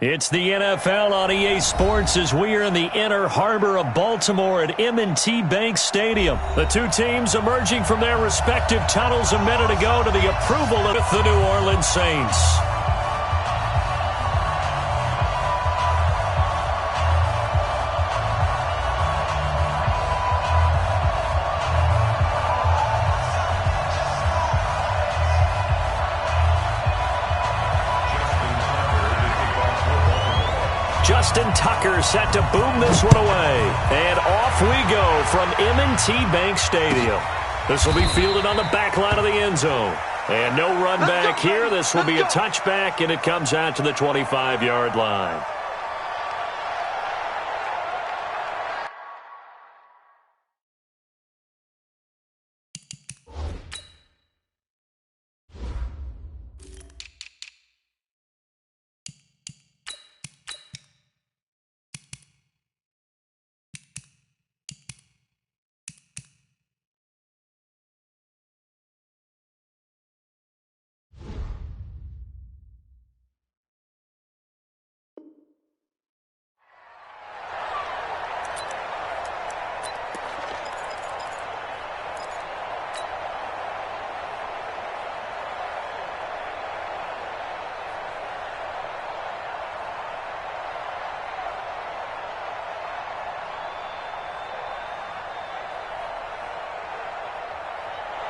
It's the NFL on EA Sports as we are in the inner harbor of Baltimore at M&T Bank Stadium. The two teams emerging from their respective tunnels a minute ago to the approval of the New Orleans Saints. Justin Tucker set to boom this one away. And off we go from M&T Bank Stadium. This will be fielded on the back line of the end zone. And no run back here. This will be a touchback, and it comes out to the 25-yard line.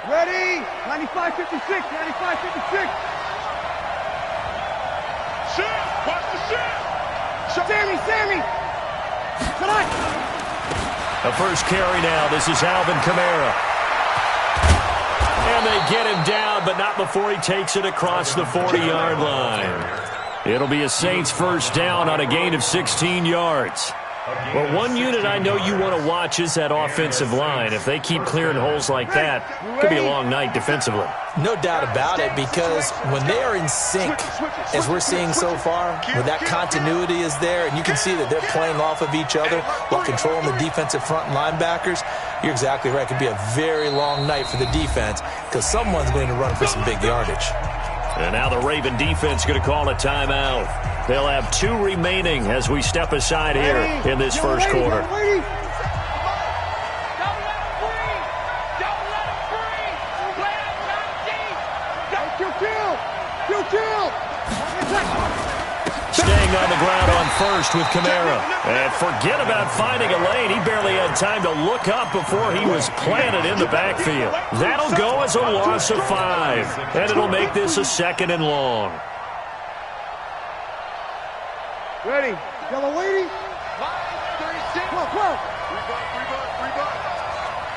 Ready? 95-56, 95-56. Shit! Watch the shit! Sammy! Come on! The first carry now. This is Alvin Kamara. And they get him down, but not before he takes it across the 40-yard line. It'll be a Saints first down on a gain of 16 yards. Well, one unit I know you want to watch is that offensive line. If they keep clearing holes like that, it could be a long night defensively. No doubt about it, because when they are in sync, as we're seeing so far, when that continuity is there, and you can see that they're playing off of each other while controlling the defensive front linebackers, you're exactly right. It could be a very long night for the defense because someone's going to run for some big yardage. And now the Raven defense going to call a timeout. They'll have 2 remaining as we step aside here in this first quarter. Staying on the ground on first with Kamara. And forget about finding a lane. He barely had time to look up before he was planted in the backfield. That'll go as a loss of 5. And it'll make this a 2nd and long. Ready? Yellow lady? 36. Come on. Rebutt.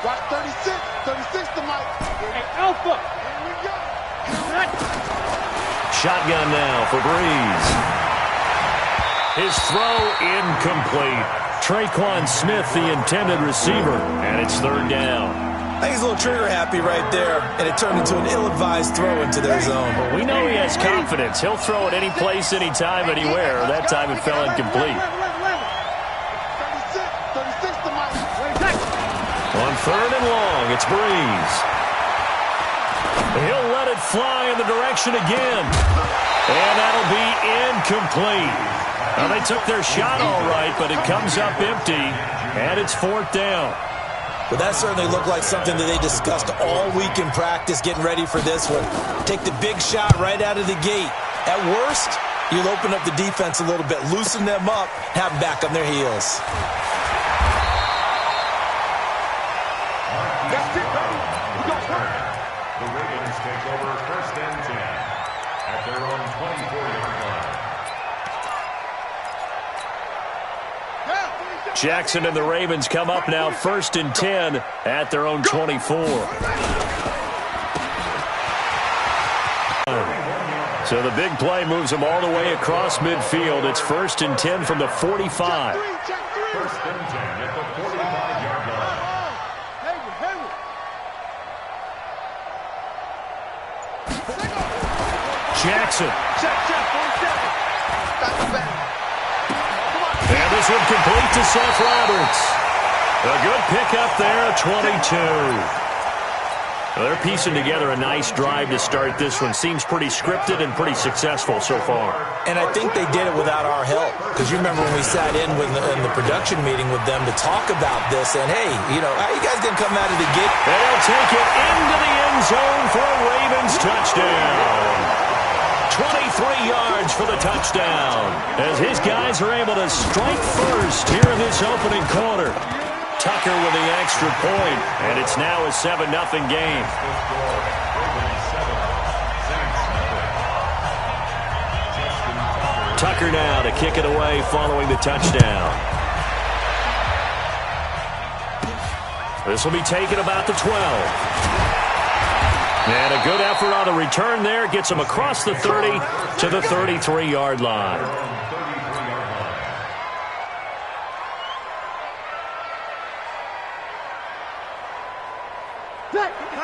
Right, 36 to Mike. Hey, Alpha. Here we go. Shotgun now for Breeze. His throw incomplete. Traquan Smith, the intended receiver, and it's 3rd down. I think he's a little trigger happy right there, and it turned into an ill-advised throw into their zone. Well, we know he has confidence. He'll throw it any place, anytime, anywhere. That time it fell incomplete. 36 to Mike. On 3rd and long, it's Breeze. He'll let it fly in the direction again. And that'll be incomplete. Well, they took their shot all right, but it comes up empty, and it's 4th down. Well, that certainly looked like something that they discussed all week in practice, getting ready for this one. Take the big shot right out of the gate. At worst, you'll open up the defense a little bit, loosen them up, have them back on their heels. That's it, baby. We go first. The Ravens take over 1st and 10 at their own 24-yard line. Jackson and the Ravens come up now 1st and 10 at their own 24. So the big play moves them all the way across midfield. It's 1st and 10 from the 45. 1st and 10 at the 45-yard line. Jackson. And this one complete to Seth Roberts. A good pickup there, 22. Well, they're piecing together a nice drive to start this one. Seems pretty scripted and pretty successful so far. And I think they did it without our help. Because you remember when we sat in the production meeting with them to talk about this, and hey, you know, how you guys didn't come out of the gate? They'll take it into the end zone for a Ravens touchdown. 23 yards for the touchdown as his guys are able to strike first here in this opening quarter. Tucker with the extra point, and it's now a 7-0 game. Tucker now to kick it away following the touchdown. This will be taken about the 12. And a good effort on the return there. Gets him across the 30 to the 33-yard line.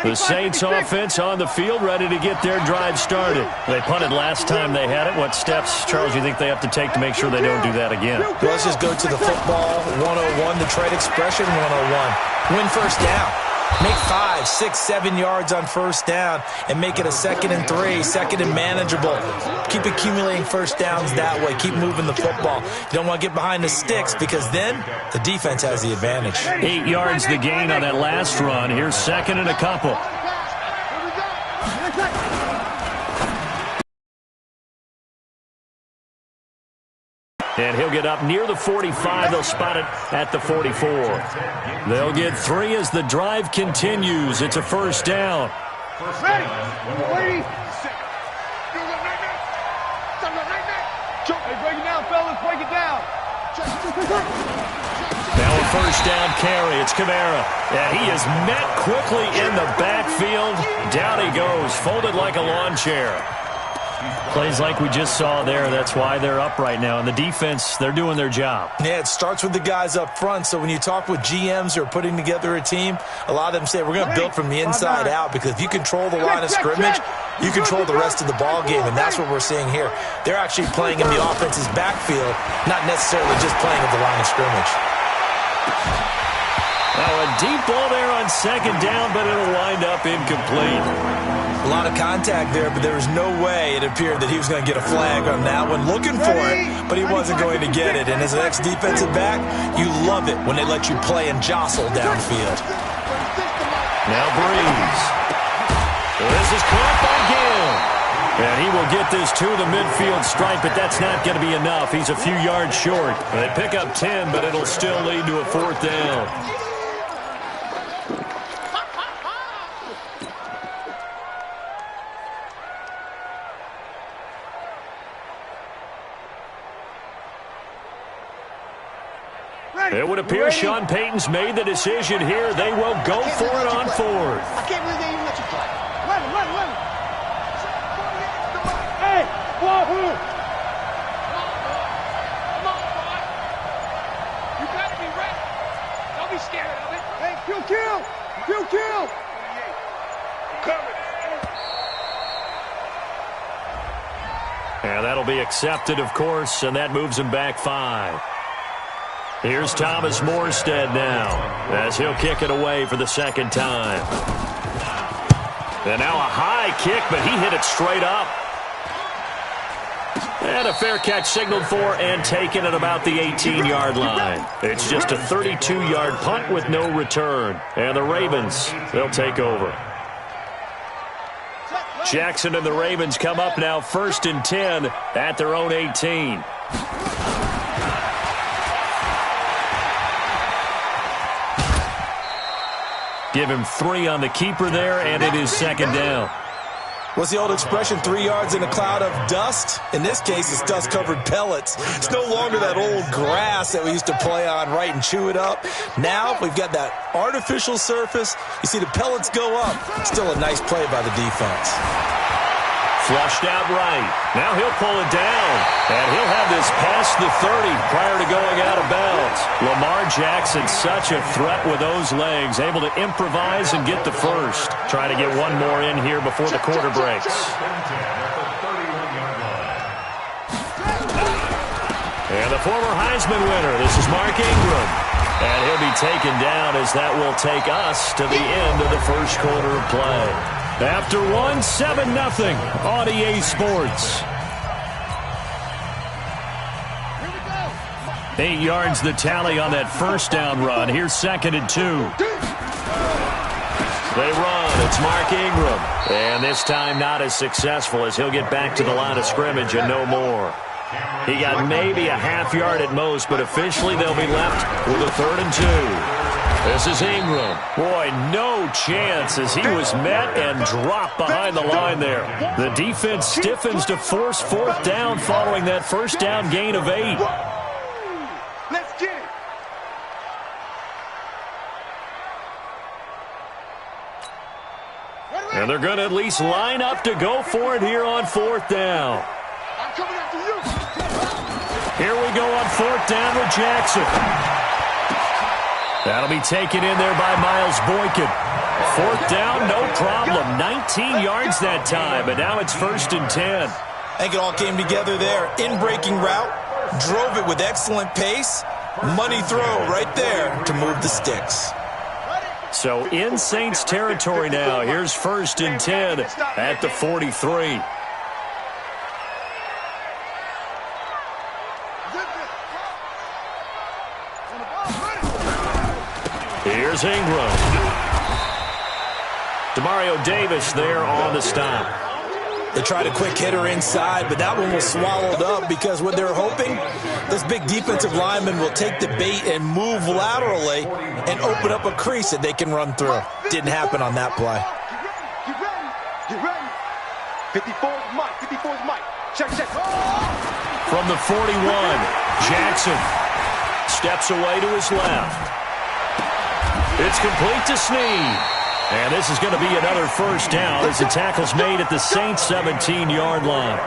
The Saints offense on the field, ready to get their drive started. They punted last time they had it. What steps, Charles, you think they have to take to make sure they don't do that again? Well, let's just go to the football 101, the trade expression 101. Win first down. Make 5, 6, 7 yards on first down and make it a 2nd and 3, second and manageable. Keep accumulating first downs that way. Keep moving the football. You don't want to get behind the sticks because then the defense has the advantage. 8 yards the gain on that last run. Here's 2nd and a couple. And he'll get up near the 45. They'll spot it at the 44. They'll get 3 as the drive continues. It's a first down. Ready. Ready. Hey, break it down, fellas. Break it down. Now a first down carry. It's Kamara. Yeah, he is met quickly in the backfield. Down he goes, folded like a lawn chair. Plays like we just saw there. That's why they're up right now. And the defense, they're doing their job. Yeah, it starts with the guys up front. So when you talk with GMs who are putting together a team, a lot of them say we're going to build from the inside out because if you control the line of scrimmage, you control the rest of the ball game, and that's what we're seeing here. They're actually playing in the offense's backfield, not necessarily just playing at the line of scrimmage. Now a deep ball there on 2nd down, but it'll wind up incomplete. A lot of contact there, but there was no way it appeared that he was going to get a flag on that one. Looking for it, but he wasn't going to get it. And as an ex-defensive back, you love it when they let you play and jostle downfield. Now Breeze. This is caught by Gill. And he will get this to the midfield stripe, but that's not going to be enough. He's a few yards short. They pick up 10, but it'll still lead to a 4th down. It would appear Sean Payton's made the decision here. They will go for it on 4th. I can't believe they even let you play. Let him. Hey, Wahoo! Come on, boy. You gotta be ready. Don't be scared of it. Hey, kill. Coming. And that'll be accepted, of course, and that moves him back 5. Here's Thomas Morstead now as he'll kick it away for the 2nd time. And now a high kick, but he hit it straight up. And a fair catch signaled for and taken at about the 18-yard line. It's just a 32-yard punt with no return. And the Ravens, they'll take over. Jackson and the Ravens come up now 1st and 10 at their own 18. Give him 3 on the keeper there, and it is 2nd down. What's the old expression, 3 yards in a cloud of dust? In this case, it's dust-covered pellets. It's no longer that old grass that we used to play on, right, and chew it up. Now we've got that artificial surface. You see the pellets go up. Still a nice play by the defense. Flushed out right. Now he'll pull it down. And he'll have this past the 30 prior to going out of bounds. Lamar Jackson, such a threat with those legs. Able to improvise and get the first. Trying to get one more in here before the quarter breaks. And the former Heisman winner, this is Mark Ingram. And he'll be taken down as that will take us to the end of the first quarter of play. After one, 7-0 on EA Sports. 8 yards the tally on that first down run. Here's 2nd and 2. They run. It's Mark Ingram. And this time not as successful as he'll get back to the line of scrimmage and no more. He got maybe a half yard at most, but officially they'll be left with a 3rd and 2. This is Ingram. Boy, no chance as he was met and dropped behind the line there. The defense stiffens to force 4th down following that first down gain of 8. Let's get it. And they're going to at least line up to go for it here on 4th down. I'm coming after you. Here we go on 4th down with Jackson. That'll be taken in there by Miles Boykin. 4th down, no problem. 19 yards that time, but now it's 1st and 10. I think it all came together there. In-breaking route, drove it with excellent pace. Money throw right there to move the sticks. So in Saints territory now. Here's 1st and 10 at the 43. Here's Ingram. Demario Davis there on the stop. They tried a quick hitter inside, but that one was swallowed up because what they're hoping, this big defensive lineman will take the bait and move laterally and open up a crease that they can run through. Didn't happen on that play. Get ready. 54's Mike. 54's Mike. Check. From the 41, Jackson steps away to his left. It's complete to Snead. And this is going to be another first down as the tackle's made at the Saints' 17-yard line.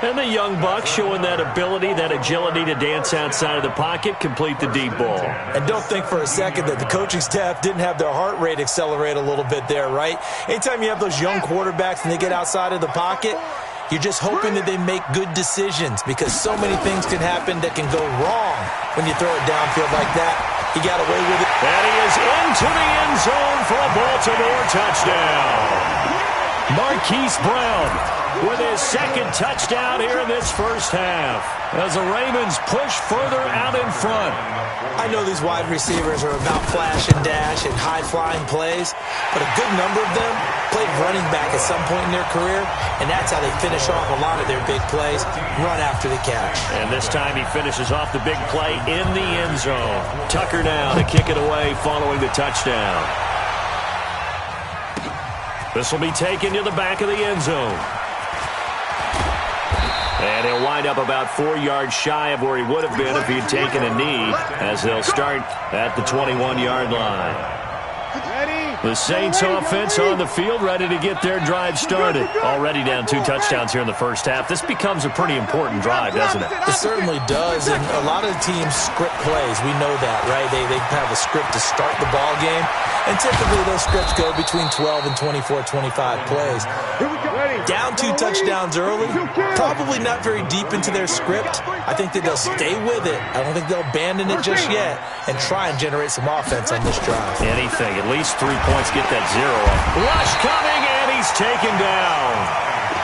And the young buck showing that ability, that agility to dance outside of the pocket, complete the deep ball. And don't think for a second that the coaching staff didn't have their heart rate accelerate a little bit there, right? Anytime you have those young quarterbacks and they get outside of the pocket, you're just hoping that they make good decisions because so many things can happen that can go wrong when you throw it downfield like that. He got away with it. And he is into the end zone for a Baltimore touchdown. Marquise Brown with his 2nd touchdown here in this first half as the Ravens push further out in front. I know these wide receivers are about flash and dash and high-flying plays, but a good number of them played running back at some point in their career, and that's how they finish off a lot of their big plays, run after the catch. And this time he finishes off the big play in the end zone. Tucker now to kick it away following the touchdown. This will be taken to the back of the end zone. And he'll wind up about 4 yards shy of where he would have been if he'd taken a knee, as they'll start at the 21-yard line. The Saints offense on the field, ready to get their drive started. Already down 2 touchdowns here in the first half. This becomes a pretty important drive, doesn't it? It certainly does, and a lot of teams script plays. We know that, right? They have a script to start the ball game, and typically those scripts go between 12 and 24, 25 plays. Down 2 touchdowns early, probably not very deep into their script. I think that they'll stay with it. I don't think they'll abandon it just yet and try and generate some offense on this drive. Anything, at least 3 points, get that 0 up. Rush coming, and he's taken down.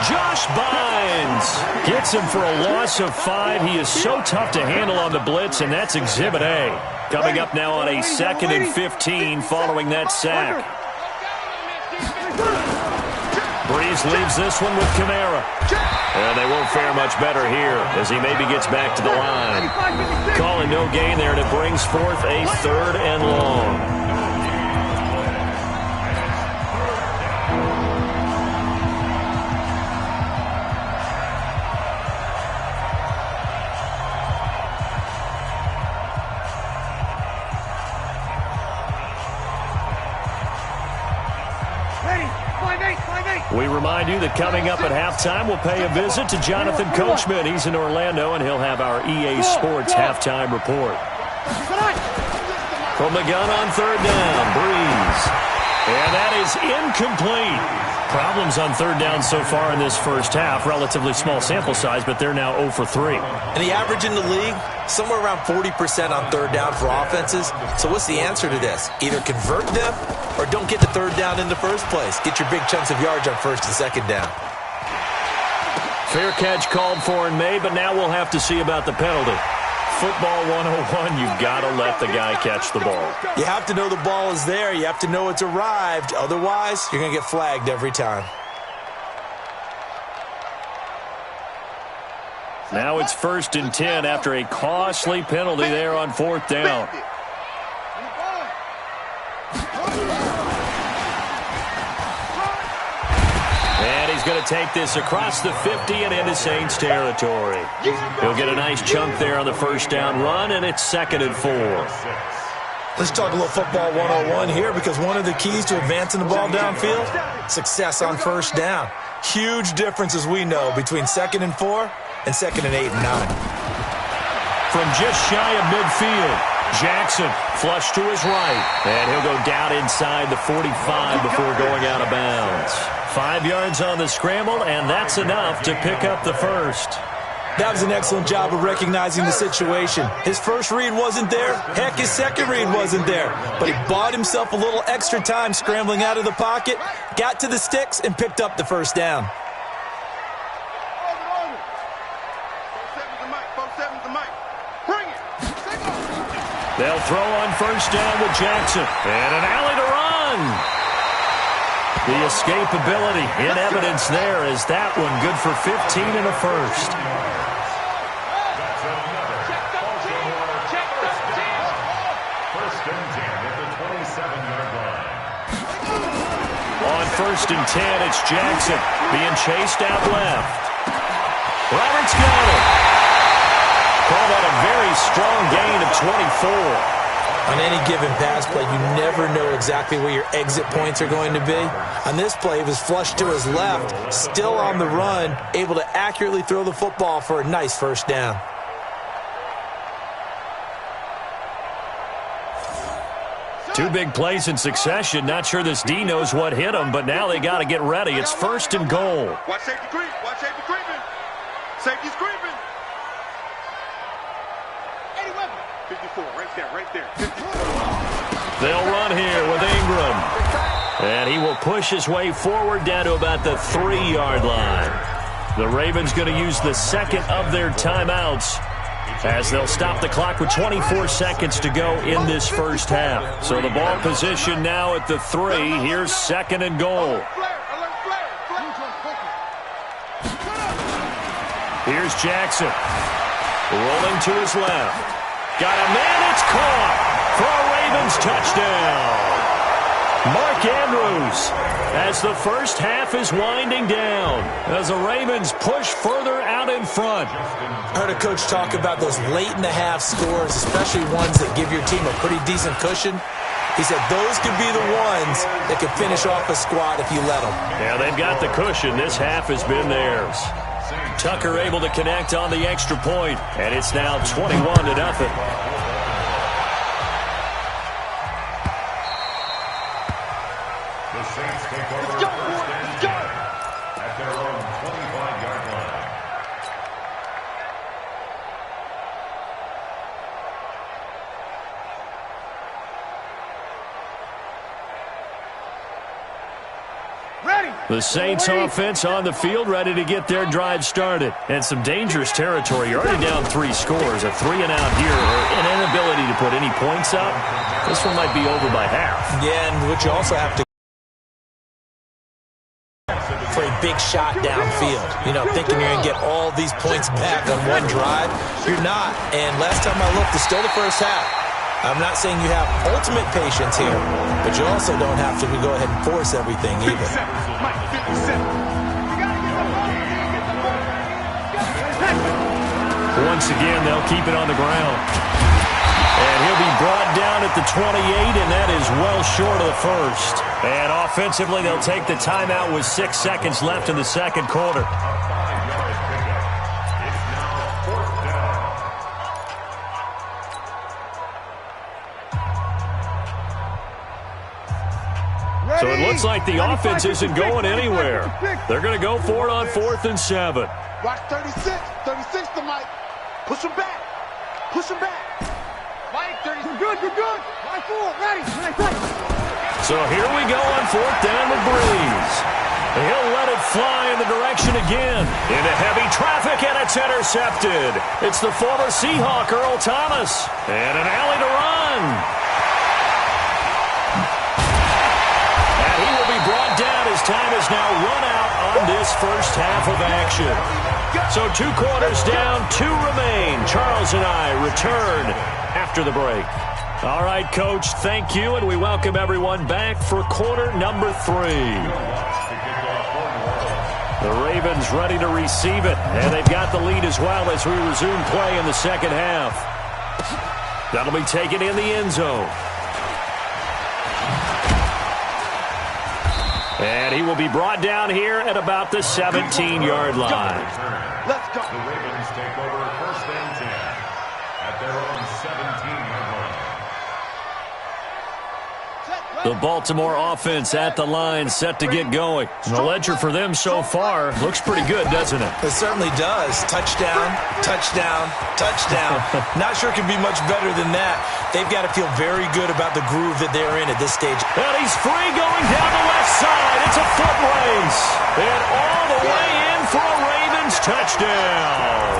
Josh Bynes gets him for a loss of 5. He is so tough to handle on the blitz, and that's Exhibit A. Coming up now on a 2nd and 15 following that sack. Breeze leaves this one with Kamara. And they won't fare much better here as he maybe gets back to the line. Calling no gain there, and it brings forth a 3rd and long. We remind you that coming up at halftime, we'll pay a visit to Jonathan Coachman. He's in Orlando, and he'll have our EA Sports halftime report. From the gun on 3rd down, Breeze. And that is incomplete. Problems on third down so far in this first half. Relatively small sample size, but they're now 0 for 3. And the average in the league, somewhere around 40% on third down for offenses. So what's the answer to this? Either convert them or don't get the third down in the first place. Get your big chunks of yards on first and second down. Fair catch called for and made, but now we'll have to see about the penalty. Football 101, you've got to let the guy catch the ball. You have to know the ball is there. You have to know it's arrived. Otherwise, you're going to get flagged every time. Now it's 1st and 10 after a costly penalty there on 4th down. And he's going to take this across the 50 and into Saints territory. He'll get a nice chunk there on the first down run, and it's 2nd and 4. Let's talk a little football 101 here, because one of the keys to advancing the ball downfield, success on first down. Huge difference, as we know, between 2nd and 4 and 2nd and 8 and 9. From just shy of midfield, Jackson flush to his right, and he'll go down inside the 45 before going out of bounds. 5 yards on the scramble, and that's enough to pick up the first. That was an excellent job of recognizing the situation. His first read wasn't there. Heck, his second read wasn't there. But he bought himself a little extra time scrambling out of the pocket, got to the sticks, and picked up the first down. They'll throw on first down with Jackson. And an alley to run. The escapability in evidence there is that one good for 15 and a first. On 1st and 10, it's Jackson being chased out left. Roberts got it. Call that a very strong gain of 24. On any given pass play, you never know exactly where your exit points are going to be. On this play, he was flushed to his left, still on the run, able to accurately throw the football for a nice first down. Two big plays in succession. Not sure this D knows what hit him, but now they got to get ready. It's 1st and goal. Watch safety creep. Watch safety creeping. Safety's creeping. 54, right there. 54. They'll run here with Ingram. And he will push his way forward down to about the 3-yard line. The Ravens going to use the second of their timeouts as they'll stop the clock with 24 seconds to go in this first half. So the ball position now at the 3. Here's 2nd and goal. Here's Jackson. Rolling to his left. Got a man, it's caught for a Ravens touchdown. Mark Andrews, as the first half is winding down, as the Ravens push further out in front. I heard a coach talk about those late-in-the-half scores, especially ones that give your team a pretty decent cushion. He said those could be the ones that could finish off a squad if you let them. Yeah, they've got the cushion. This half has been theirs. Tucker able to connect on the extra point, and it's now 21-0. The Saints take over first and 10 at their own 25-yard line. The Saints offense on the field, ready to get their drive started. And some dangerous territory. You're already down 3 scores. A 3-and-out here, or an inability to put any points up. This one might be over by half. Yeah, and what you also have to for a big shot downfield. You know, thinking you're going to get all these points back on one drive. You're not. And last time I looked, it's still the first half. I'm not saying you have ultimate patience here, but you also don't have to go ahead and force everything either. Once again, they'll keep it on the ground. And he'll be brought down at the 28, and that is well short of the first. And offensively, they'll take the timeout with 6 seconds left in the second quarter. So Looks like the offense isn't going anywhere. They're going to go for it on 4th and 7. Watch 36. 36 to Mike. Push him back. Push him back. Mike, 36. You're good. Mike 4, ready. So here we go on 4th down with Breeze. He'll let it fly in the direction again. Into heavy traffic, and it's intercepted. It's the former Seahawk, Earl Thomas. And an alley to run. And he will be brought down as time is now run out on this first half of action. So 2 quarters down, 2 remain. Charles and I return after the break. All right, Coach, thank you, and we welcome everyone back for quarter number 3. The Ravens ready to receive it, and they've got the lead as well as we resume play in the second half. That'll be taken in the end zone. And he will be brought down here at about the 17-yard line. Let's go. The Ravens take over 1st and 10 at their own 17-yard line. The Baltimore offense at the line, set to get going. And the ledger for them so far looks pretty good, doesn't it? It certainly does. Touchdown, touchdown, touchdown. Not sure it can be much better than that. They've got to feel very good about the groove that they're in at this stage. And he's free going down the left side. It's a foot race. And all the way in for a Ravens touchdown.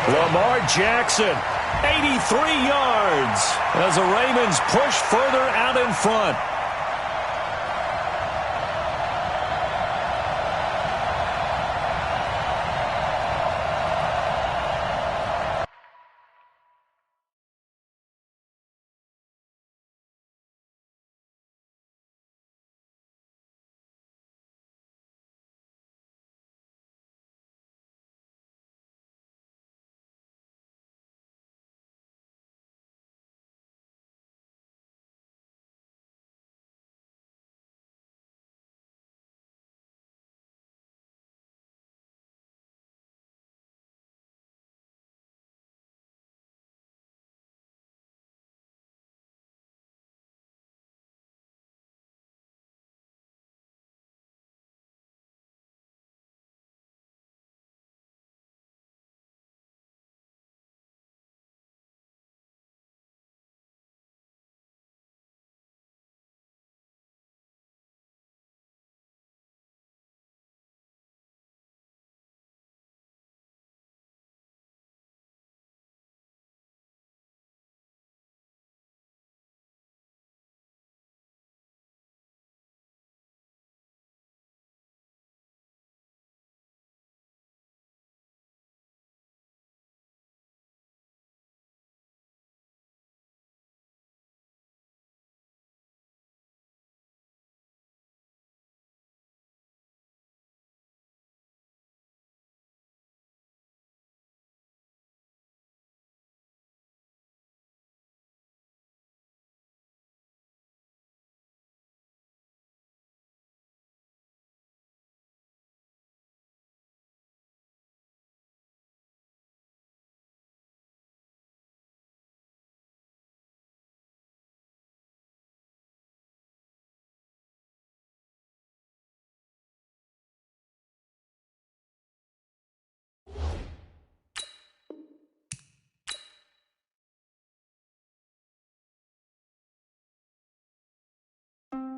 Lamar Jackson, 83 yards as the Ravens push further out in front.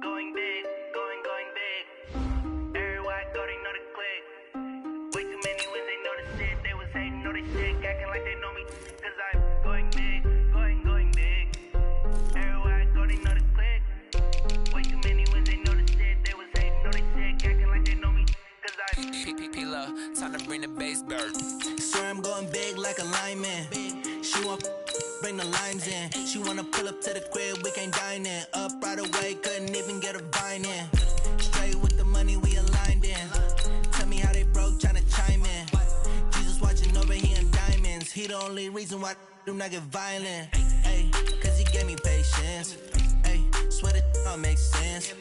Going big, going big. Everywhere I go, they know the click. Way too many wins, they know the shit. They was hating, know they shit, acting like they know me. Cause I'm going big, going big. Everywhere I go, they know the click. Way too many wins, they know the shit. They was hating, know they shit, acting like they know me. Cause I'm PPP, time to bring the base bird. Swear I'm going big like a lineman. She want bring the lines in. She wanna pull up to the crib, we can't dine in. Up right away, couldn't even get a vine in. Straight with the money we aligned in. Tell me how they broke, tryna chime in. Jesus watching over here in diamonds. He the only reason why do not get violent. Ay, cause he gave me patience. Ay, swear that all makes sense.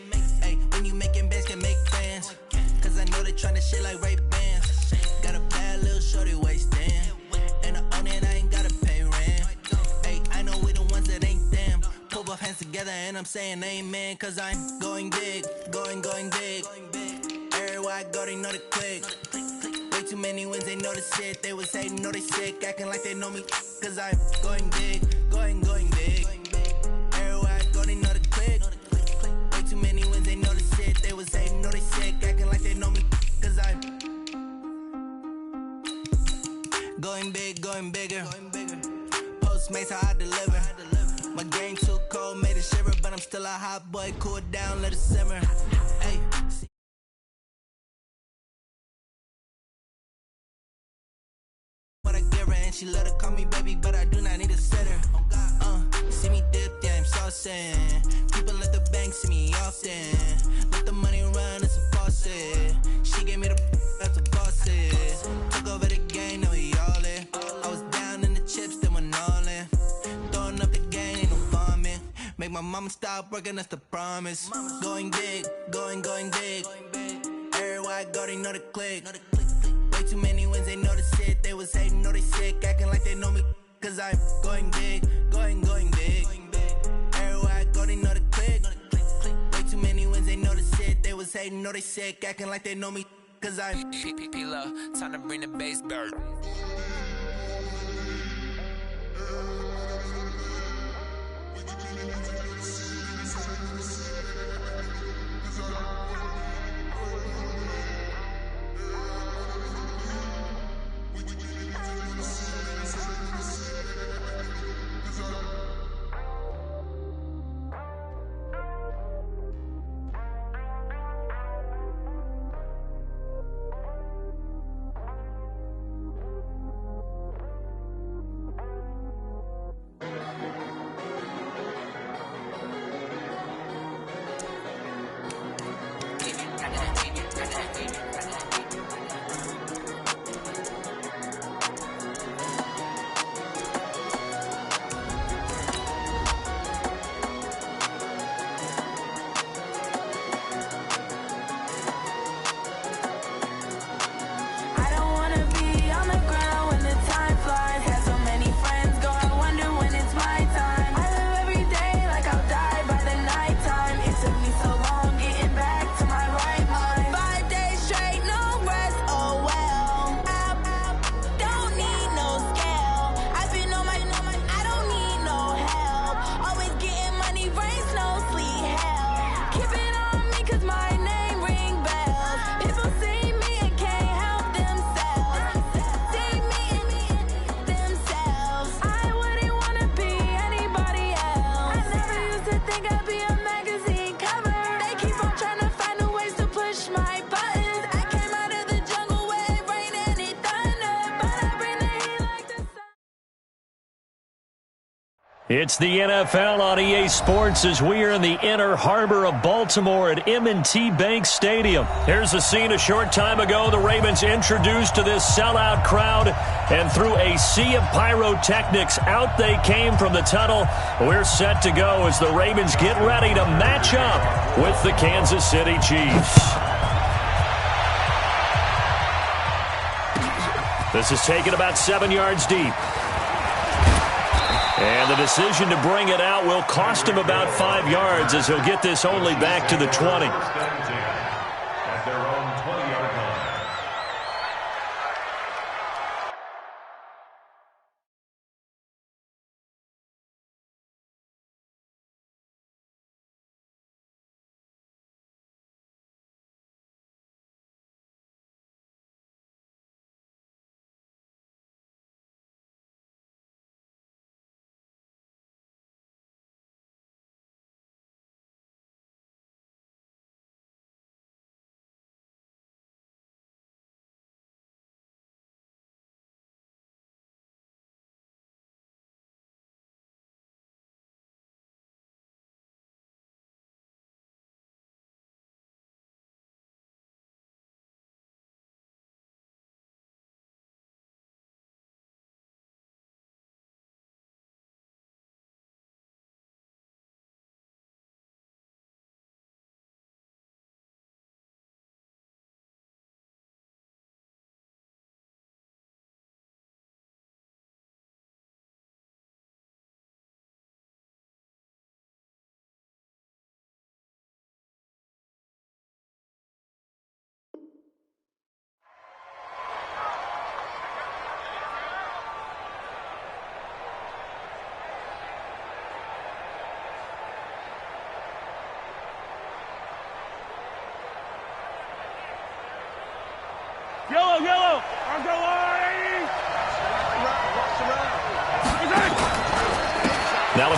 Ay, when you making bands can make fans. Cause I know they tryna shit like Ray-Bans. Got a bad little shorty wasting. And I own it, I ain't gotta pay rent. Ay, I know we the ones that ain't them. Pull both hands together. together and I'm saying amen, cause I'm going big, going big. Everywhere I go, they know the click. Way too many wins, they know the shit. They was hating, know they sick, acting like they know me, cause I'm going big, going big. Everywhere I go, they know the click. Way too many wins, they know the shit. They was hating, know they sick, acting like they know me, cause I'm going big, going bigger. Postmates, how I deliver. My game too cold, made it shiver, but I'm still a hot boy. Cool it down, let it simmer. Hey. What I give her, and she let her call me baby, but I do not need a sitter. See me dip, yeah, I'm saucing. People at the bank see me often. Let the money run, it's a faucet. She gave me the that's a bosses. Took over the game, now we all in. I was down in the chips, then went all in. Throwing up the game, ain't no vomit. Make my mama stop working, that's the promise. Going big, going big. Everywhere I go, they know the click. Way too many wins, they know the shit. They was hating, know they sick, acting like they know me, cause I'm going big, going big. Everywhere I go, they know the click. Way too many wins, they know the shit. They was hating, know they sick, acting like they know me, cause I'm P-P-P-Lo, time to bring the bass back. It's the NFL on EA Sports as we are in the inner harbor of Baltimore at M&T Bank Stadium. Here's a scene a short time ago. The Ravens introduced to this sellout crowd, and through a sea of pyrotechnics, out they came from the tunnel. We're set to go as the Ravens get ready to match up with the Kansas City Chiefs. This is taken about 7 yards deep. And the decision to bring it out will cost him about 5 yards as he'll get this only back to the 20.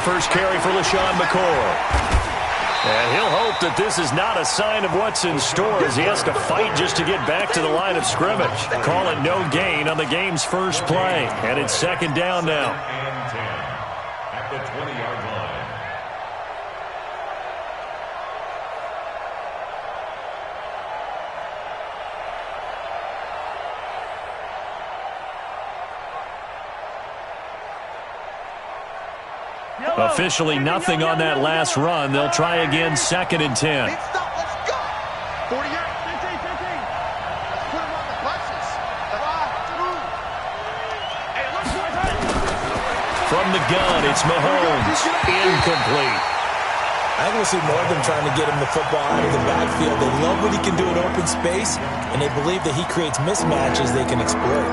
first carry for LaShawn McCoy. And he'll hope that this is not a sign of what's in store as he has to fight just to get back to the line of scrimmage. Call it no gain on the game's first play. And it's second down now. And 10 at the 20-yard line. Officially nothing on that last run. They'll try again, second and 10. Let's go. 40 yards. 15. Let's put him on the clutches. 5, 2. From the gun, it's Mahomes. Incomplete. I think we'll see more of them trying to get him the football out of the backfield. They love what he can do in open space, and they believe that he creates mismatches they can exploit.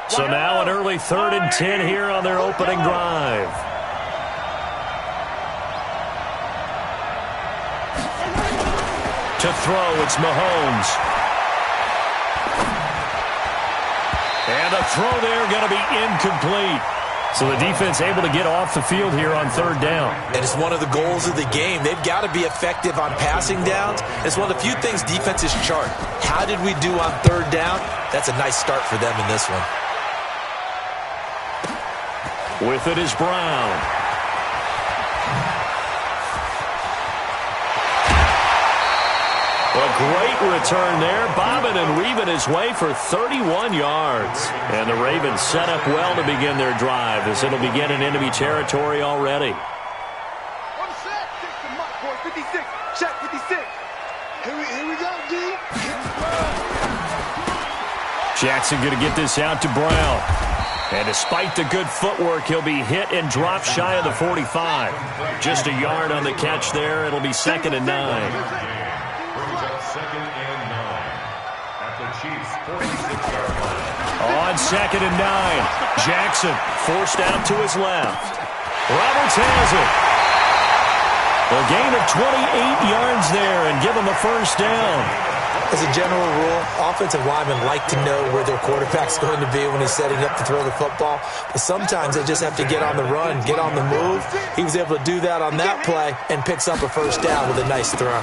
So now an early 3rd and 10 here on their opening drive. To throw, it's Mahomes. And the throw there going to be incomplete. So the defense able to get off the field here on 3rd down. And it's one of the goals of the game. They've got to be effective on passing downs. It's one of the few things defenses chart. How did we do on 3rd down? That's a nice start for them in this one. With it is Brown. A great return there, bobbing and weaving his way for 31 yards. And the Ravens set up well to begin their drive as it'll begin in enemy territory already. On the set. 6 to Mike, boy. 56. Check 56. Here we go, D. Jackson going to get this out to Brown. And despite the good footwork, he'll be hit and dropped shy of the 45. Just a yard on the catch there. It'll be 2nd and 9. Brings up 2nd and 9 at the Chiefs' 46-yard line. On 2nd and 9, Jackson forced out to his left. Roberts has it. A gain of 28 yards there and give him a first down. As a general rule, offensive linemen like to know where their quarterback's going to be when he's setting up to throw the football. But sometimes they just have to get on the run, get on the move. He was able to do that on that play and picks up a first down with a nice throw.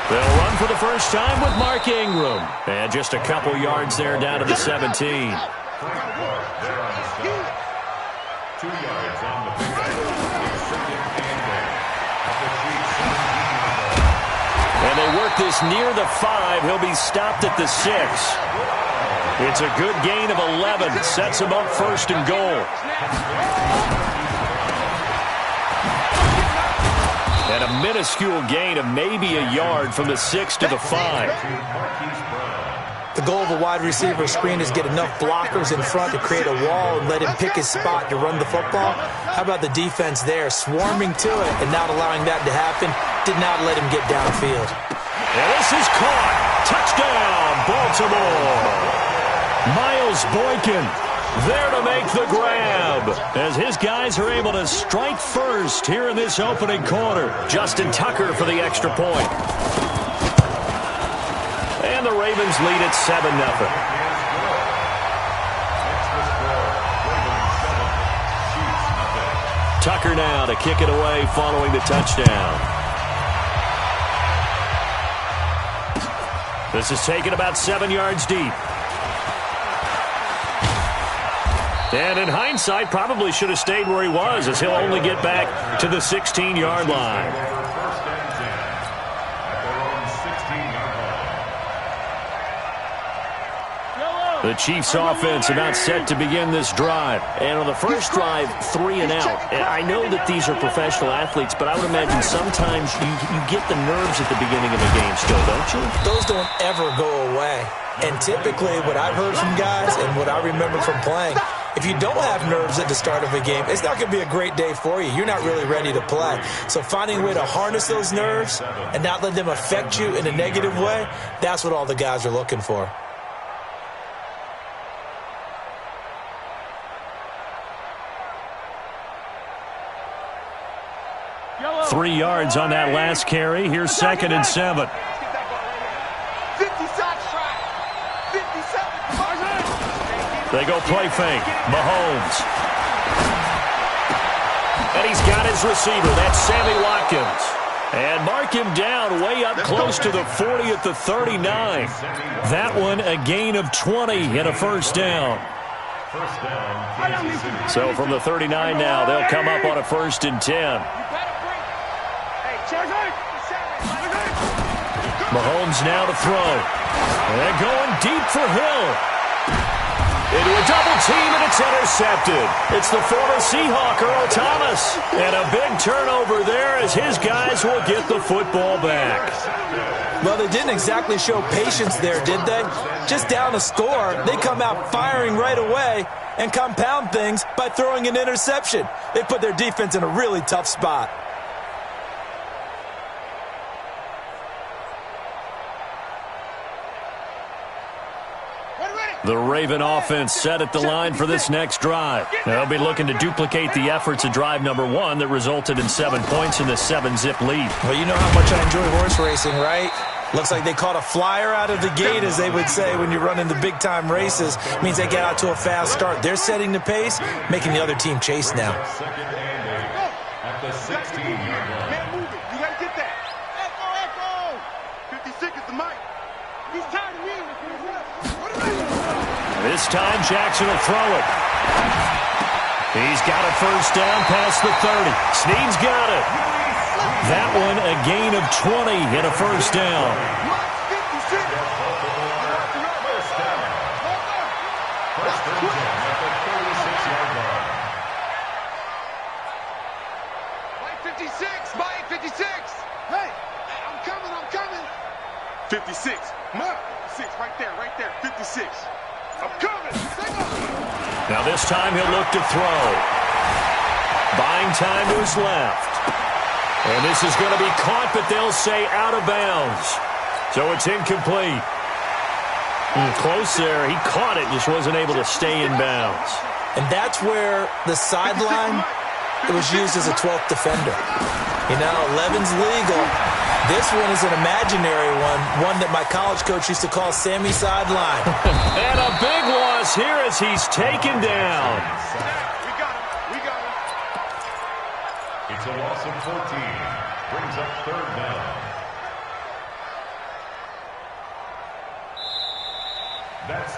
They'll run for the first time with Mark Ingram. And just a couple yards there down to the 17. Frank Clark there on the stop. 2 yards on the pickup. It's 2nd and 8 at the Chiefs' 17-yard line. And they work this near the 5. He'll be stopped at the 6. It's a good gain of 11. Sets him up 1st and goal. And a minuscule gain of maybe a yard from the 6 to the 5. The goal of a wide receiver screen is get enough blockers in front to create a wall and let him pick his spot to run the football. How about the defense there, swarming to it and not allowing that to happen? Did not let him get downfield. And this is caught. Touchdown, Baltimore. Miles Boykin there to make the grab as his guys are able to strike first here in this opening quarter. Justin Tucker for the extra point. And the Ravens lead at 7-0. Tucker now to kick it away following the touchdown. This is taken about 7 yards deep. And in hindsight, probably should have stayed where he was as he'll only get back to the 16-yard line. First and 10 at their own 16-yard line. The Chiefs offense about set to begin this drive. And on the first drive, 3 and out. And I know that these are professional athletes, but I would imagine sometimes you get the nerves at the beginning of a game still, don't you? Those don't ever go away. And typically what I've heard from guys and what I remember from playing, if you don't have nerves at the start of a game, it's not going to be a great day for you. You're not really ready to play. So finding a way to harness those nerves and not let them affect you in a negative way, that's what all the guys are looking for. 3 yards on that last carry. Here's 2nd and 7. 50 shot try. 57. They go play fake. Mahomes. And he's got his receiver. That's Sammy Watkins. And mark him down way up close to the 40 at the 39. That one a gain of 20 and a first down. So from the 39 now, they'll come up on a 1st and 10. Mahomes now to throw. And going deep for Hill. Into a double team, and it's intercepted. It's the former Seahawk, Earl Thomas. And a big turnover there as his guys will get the football back. Well, they didn't exactly show patience there, did they? Just down a score, they come out firing right away and compound things by throwing an interception. They put their defense in a really tough spot. The Raven offense set at the line for this next drive. They'll be looking to duplicate the efforts of drive number 1 that resulted in 7 points in the 7-zip lead. Well, you know how much I enjoy horse racing, right? Looks like they caught a flyer out of the gate, as they would say when you run into big-time races. It means they get out to a fast start. They're setting the pace, making the other team chase now. At the 16-yard line. Man, move it. You got to get that. Echo. 56 is the mic. He's tired of me. This time, Jackson will throw it. He's got a first down past the 30. Snead's got it. That one a gain of 20 and a first down. First and 10 at the 36-yard line. Mike 56. Mike 56. Hey, I'm coming. 56. Mark 6 right there. 56. I'm coming. Now this time he'll look to throw. Buying time to his left. And this is going to be caught, but they'll say out of bounds. So it's incomplete. Close there. He caught it, just wasn't able to stay in bounds. And that's where the sideline, it was used as a 12th defender. You know, 11's legal. This one is an imaginary one that my college coach used to call Sammy Sideline. And a big loss here as he's taken down. We got him. It's a loss of 14. Brings up 3rd down.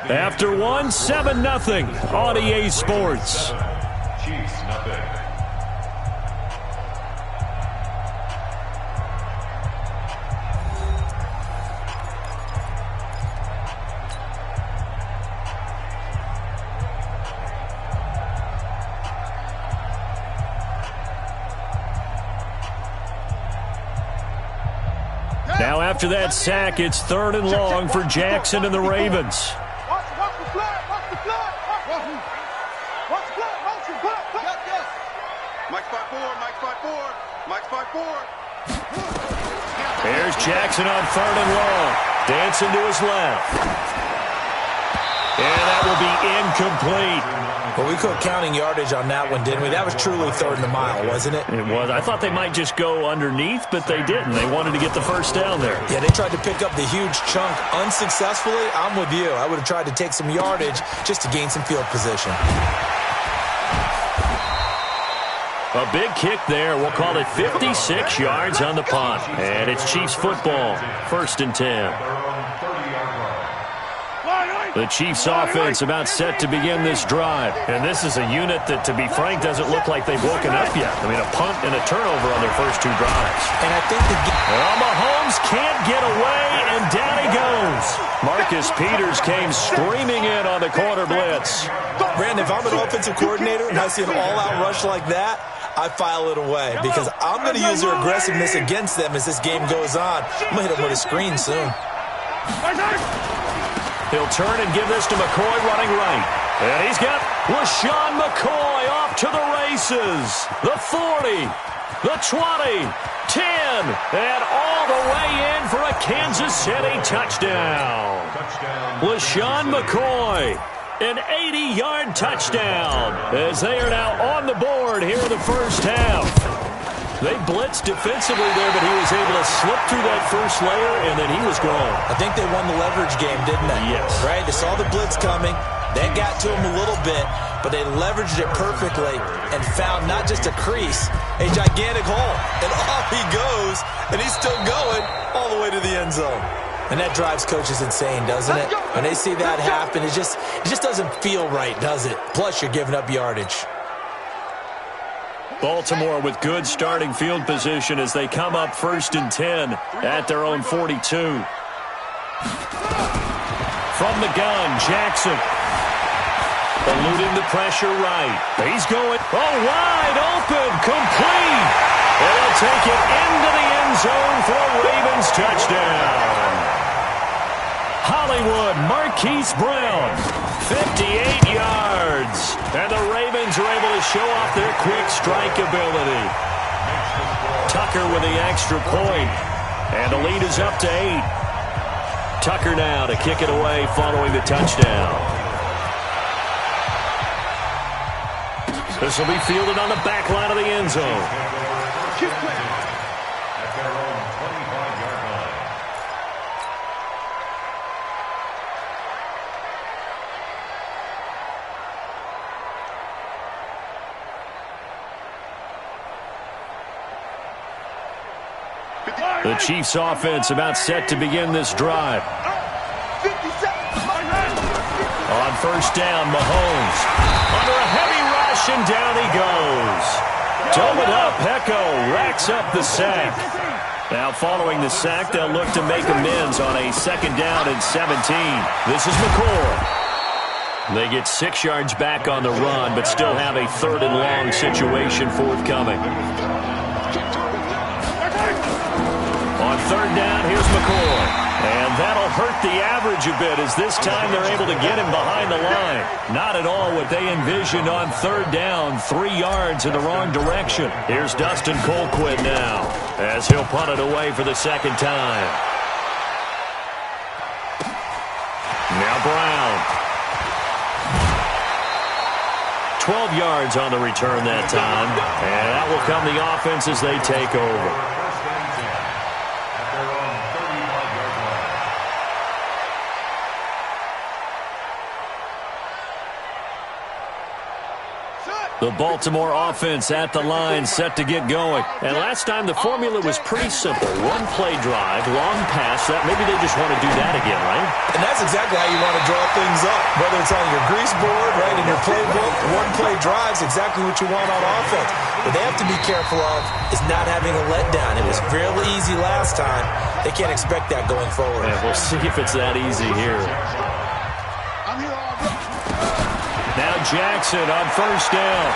After 7-0 on EA Sports. Chiefs, nothing. Now after that sack, it's 3rd and long for Jackson and the Ravens. Watch the flag. Watch the flag. Mike 5-4. There's Jackson on 3rd and long. Dancing to his left. And that will be incomplete. Well, we could counting yardage on that one, didn't we? That was truly 3rd and a mile, wasn't it? It was. I thought they might just go underneath, but they didn't. They wanted to get the first down there. Yeah, they tried to pick up the huge chunk unsuccessfully. I'm with you. I would have tried to take some yardage just to gain some field position. A big kick there. We'll call it 56 yards on the punt. And it's Chiefs football. 1st and 10. The Chiefs offense about set to begin this drive. And this is a unit that, to be frank, doesn't look like they've woken up yet. I mean, a punt and a turnover on their first 2 drives. And I think well, Mahomes can't get away, and down he goes. Marcus Peters came screaming in on the corner blitz. Brandon, if I'm an offensive coordinator and I see an all-out rush like that, I file it away because I'm going to use their aggressiveness against them as this game goes on. I'm going to hit them with a screen soon. He'll turn and give this to McCoy running right. And he's got LaShawn McCoy off to the races. The 40, the 20, 10, and all the way in for a Kansas City touchdown. LaShawn McCoy, an 80-yard touchdown as they are now on the board here in the first half. They blitzed defensively there, but he was able to slip through that first layer, and then he was gone. I think they won the leverage game, didn't they? Yes. Right? They saw the blitz coming. That got to him a little bit, but they leveraged it perfectly and found not just a crease, a gigantic hole. And off he goes, and he's still going all the way to the end zone. And that drives coaches insane, doesn't it? When they see that happen, it just doesn't feel right, does it? Plus, you're giving up yardage. Baltimore with good starting field position as they come up 1st and 10 at their own 42. From the gun, Jackson. Eluding the pressure right. He's going, wide open, complete. And he'll take it into the end zone for a Ravens touchdown. Hollywood, Marquise Brown, 58 yards. And the Ravens are able to show off their quick strike ability. Tucker with the extra point. And the lead is up to 8. Tucker now to kick it away following the touchdown. This will be fielded on the back line of the end zone. At their own 25-yard line. The Chiefs' offense about set to begin this drive. On 1st down, Mahomes. Under a heavy rush, and down he goes. Dome it up, Hecko racks up the sack. Now following the sack, they'll look to make amends on a 2nd down and 17. This is McCoy. They get 6 yards back on the run, but still have a 3rd and long situation forthcoming. On 3rd down, here's McCoy. And that'll hurt the average a bit as this time they're able to get him behind the line. Not at all what they envisioned on 3rd down, 3 yards in the wrong direction. Here's Dustin Colquitt now as he'll punt it away for the 2nd time. Now Brown. 12 yards on the return that time. And that will come the offense as they take over. The Baltimore offense at the line set to get going. And last time the formula was pretty simple. 1-play drive, long pass. Maybe they just want to do that again, right? And that's exactly how you want to draw things up. Whether it's on your grease board, right, in your playbook, 1-play drives, exactly what you want on offense. What they have to be careful of is not having a letdown. It was fairly easy last time. They can't expect that going forward. Yeah, we'll see if it's that easy here. Now Jackson on 1st down.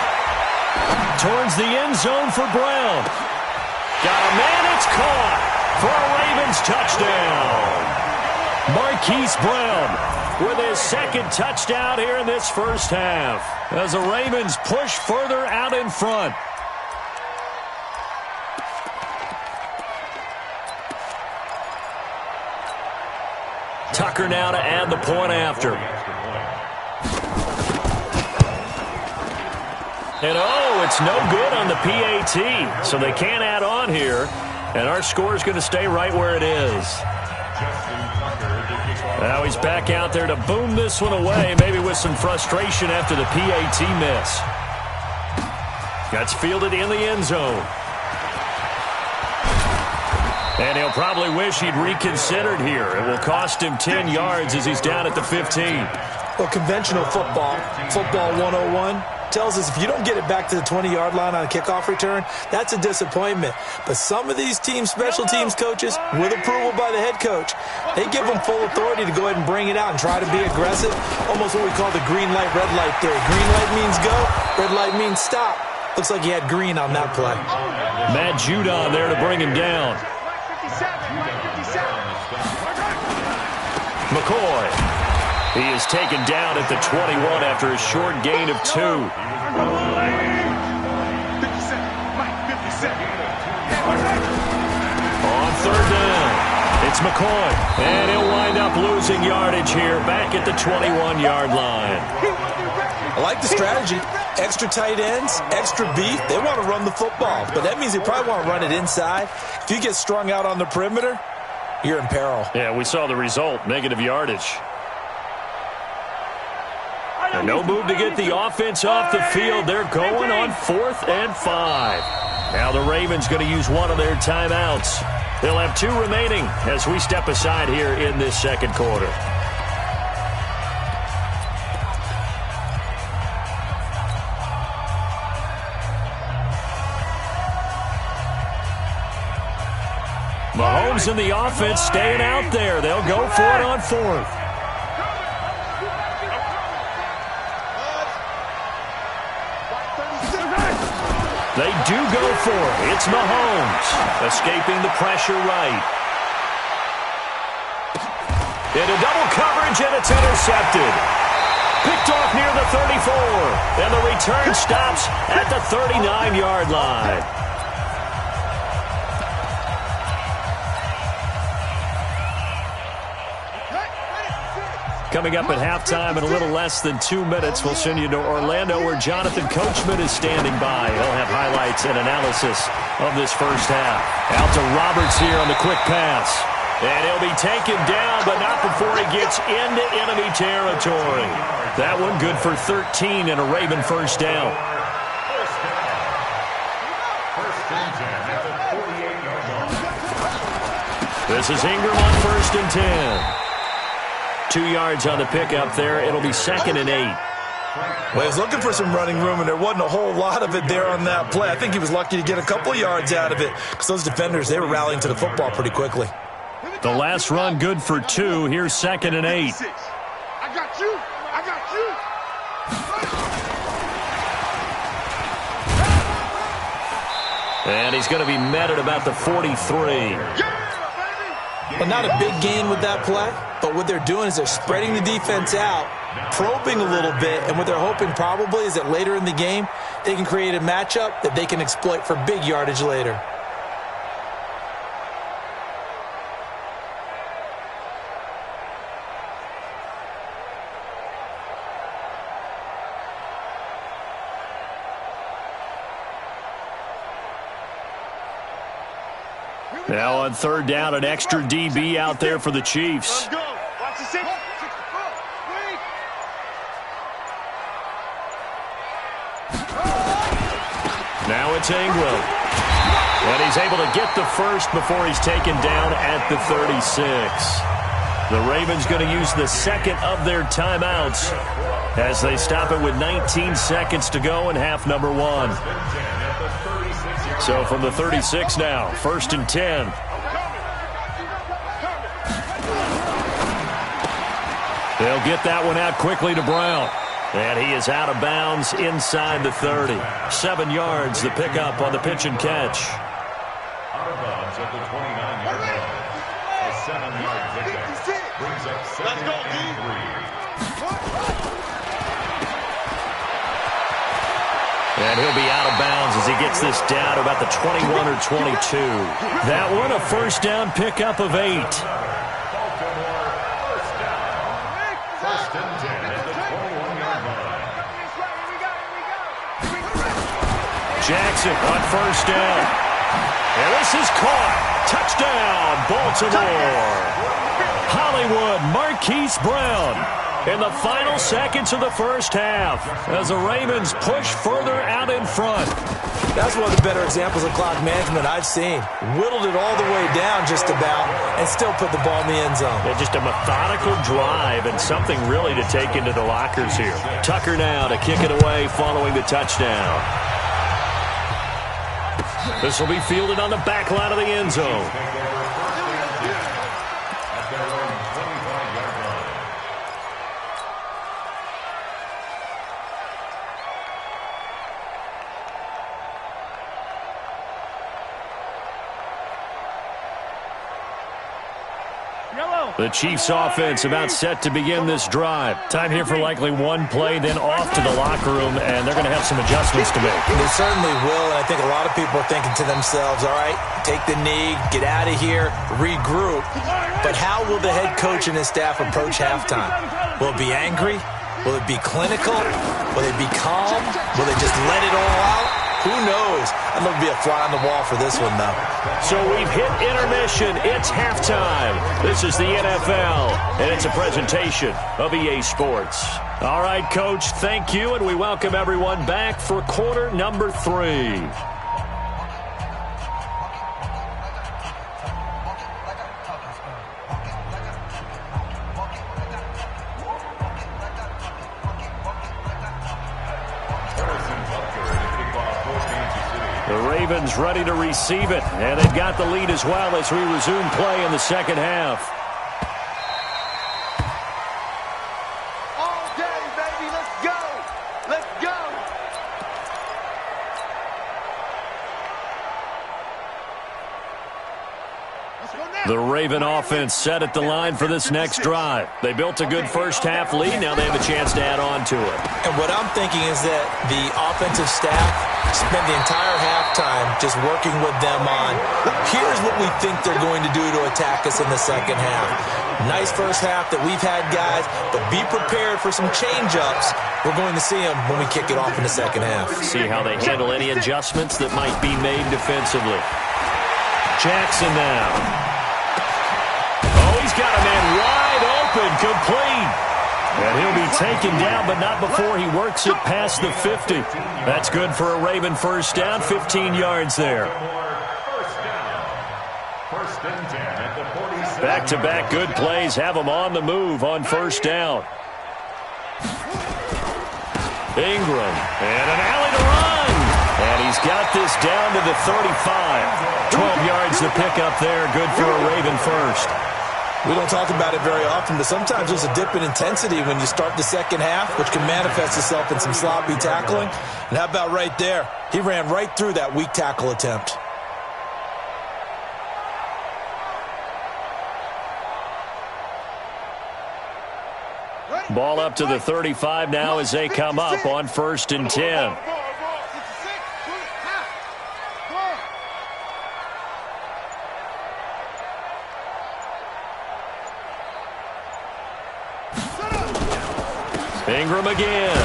Towards the end zone for Brown. Got a man, it's caught for a Ravens touchdown. Marquise Brown with his 2nd touchdown here in this 1st half. As the Ravens push further out in front. Tucker now to add the point after. And it's no good on the PAT, so they can't add on here. And our score is going to stay right where it is. Now he's back out there to boom this one away, maybe with some frustration after the PAT miss. That's fielded in the end zone. And he'll probably wish he'd reconsidered here. It will cost him 10 yards as he's down at the 15. Well, conventional football 101, tells us if you don't get it back to the 20-yard line on a kickoff return, that's a disappointment. But some of these special teams coaches, with approval by the head coach, they give them full authority to go ahead and bring it out and try to be aggressive, almost what we call the green light, red light theory. Green light means go, red light means stop. Looks like he had green on that play. Matt Judon there to bring him down. McCoy. He is taken down at the 21 after a short gain of 2. On 3rd down, it's McCoy. And he'll wind up losing yardage here back at the 21-yard line. I like the strategy. Extra tight ends, extra beef. They want to run the football, but that means they probably want to run it inside. If you get strung out on the perimeter, you're in peril. Yeah, we saw the result, negative yardage. And no move to get the offense off the field. They're going on 4th and 5. Now the Ravens going to use one of their timeouts. They'll have 2 remaining as we step aside here in this second quarter. Mahomes and the offense staying out there. They'll go for it on 4th. They do go for it. It's Mahomes escaping the pressure right. Into double coverage, and it's intercepted. Picked off near the 34. And the return stops at the 39-yard line. Coming up at halftime in a little less than 2 minutes, we'll send you to Orlando where Jonathan Coachman is standing by. He'll have highlights and analysis of this first half. Out to Roberts here on the quick pass. And he'll be taken down, but not before he gets into enemy territory. That one good for 13 and a Raven first down. This is Ingram on 1st and 10. 2 yards on the pickup there. It'll be 2nd and 8. Well, he was looking for some running room, and there wasn't a whole lot of it there on that play. I think he was lucky to get a couple of yards out of it because those defenders, they were rallying to the football pretty quickly. The last run good for 2. Here's 2nd and 8. I got you. I got you. And he's going to be met at about the 43. But not a big gain with that play. But what they're doing is they're spreading the defense out, probing a little bit, and what they're hoping probably is that later in the game, they can create a matchup that they can exploit for big yardage later. Now on 3rd down, an extra DB out there for the Chiefs. Let's go. Watch the 6. Now it's Ingram. And he's able to get the first before he's taken down at the 36. The Ravens going to use the 2nd of their timeouts as they stop it with 19 seconds to go in half number 1. So from the 36 now, 1st and 10. They'll get that one out quickly to Brown. And he is out of bounds inside the 30. 7 yards, the pickup on the pitch and catch. Out of bounds at the 29-yard line. A 7-yard pickup brings up 2nd and 3. And he'll be out of bounds as he gets this down to about the 21 or 22. That one, a first down pickup of 8. Baltimore, first down. 1st and 10 at the 21-yard line. Jackson on 1st down. And this is caught. Touchdown, Baltimore. Hollywood, Marquise Brown. In the final seconds of the first half, as the Ravens push further out in front. That's one of the better examples of clock management I've seen. Whittled it all the way down just about and still put the ball in the end zone. Yeah, just a methodical drive and something really to take into the lockers here. Tucker now to kick it away following the touchdown. This will be fielded on the back line of the end zone. The Chiefs offense about set to begin this drive. Time here for likely one play, then off to the locker room, and they're going to have some adjustments to make. They certainly will, and I think a lot of people are thinking to themselves, all right, take the knee, get out of here, regroup. But how will the head coach and his staff approach halftime? Will it be angry? Will it be clinical? Will they be calm? Will they just let it all out? Who knows? I'd love to be a fly on the wall for this one, though. So we've hit intermission. It's halftime. This is the NFL, and it's a presentation of EA Sports. All right, Coach, thank you, and we welcome everyone back for quarter number 3. The Ravens ready to receive it, and they've got the lead as well as we resume play in the second half. All day, baby, let's go! Let's go! The Raven offense set at the line for this next drive. They built a good first half lead. Now they have a chance to add on to it. And what I'm thinking is that the offensive staff spent the entire halftime just working with them on, here's what we think they're going to do to attack us in the second half. Nice first half that we've had, guys, but be prepared for some change-ups. We're going to see them when we kick it off in the second half. See how they handle any adjustments that might be made defensively. Jackson now. Oh, he's got a man wide open, complete. And he'll be taken down, but not before he works it past the 50. That's good for a Raven first down, 15 yards there. Back-to-back good plays have them on the move on first down. Ingram, and an alley to run. And he's got this down to the 35. 12 yards to pick up there, good for a Raven first. We don't talk about it very often, but sometimes there's a dip in intensity when you start the second half, which can manifest itself in some sloppy tackling. And how about right there? He ran right through that weak tackle attempt. Ball up to the 35 now as they come up on 1st and 10. Ingram again.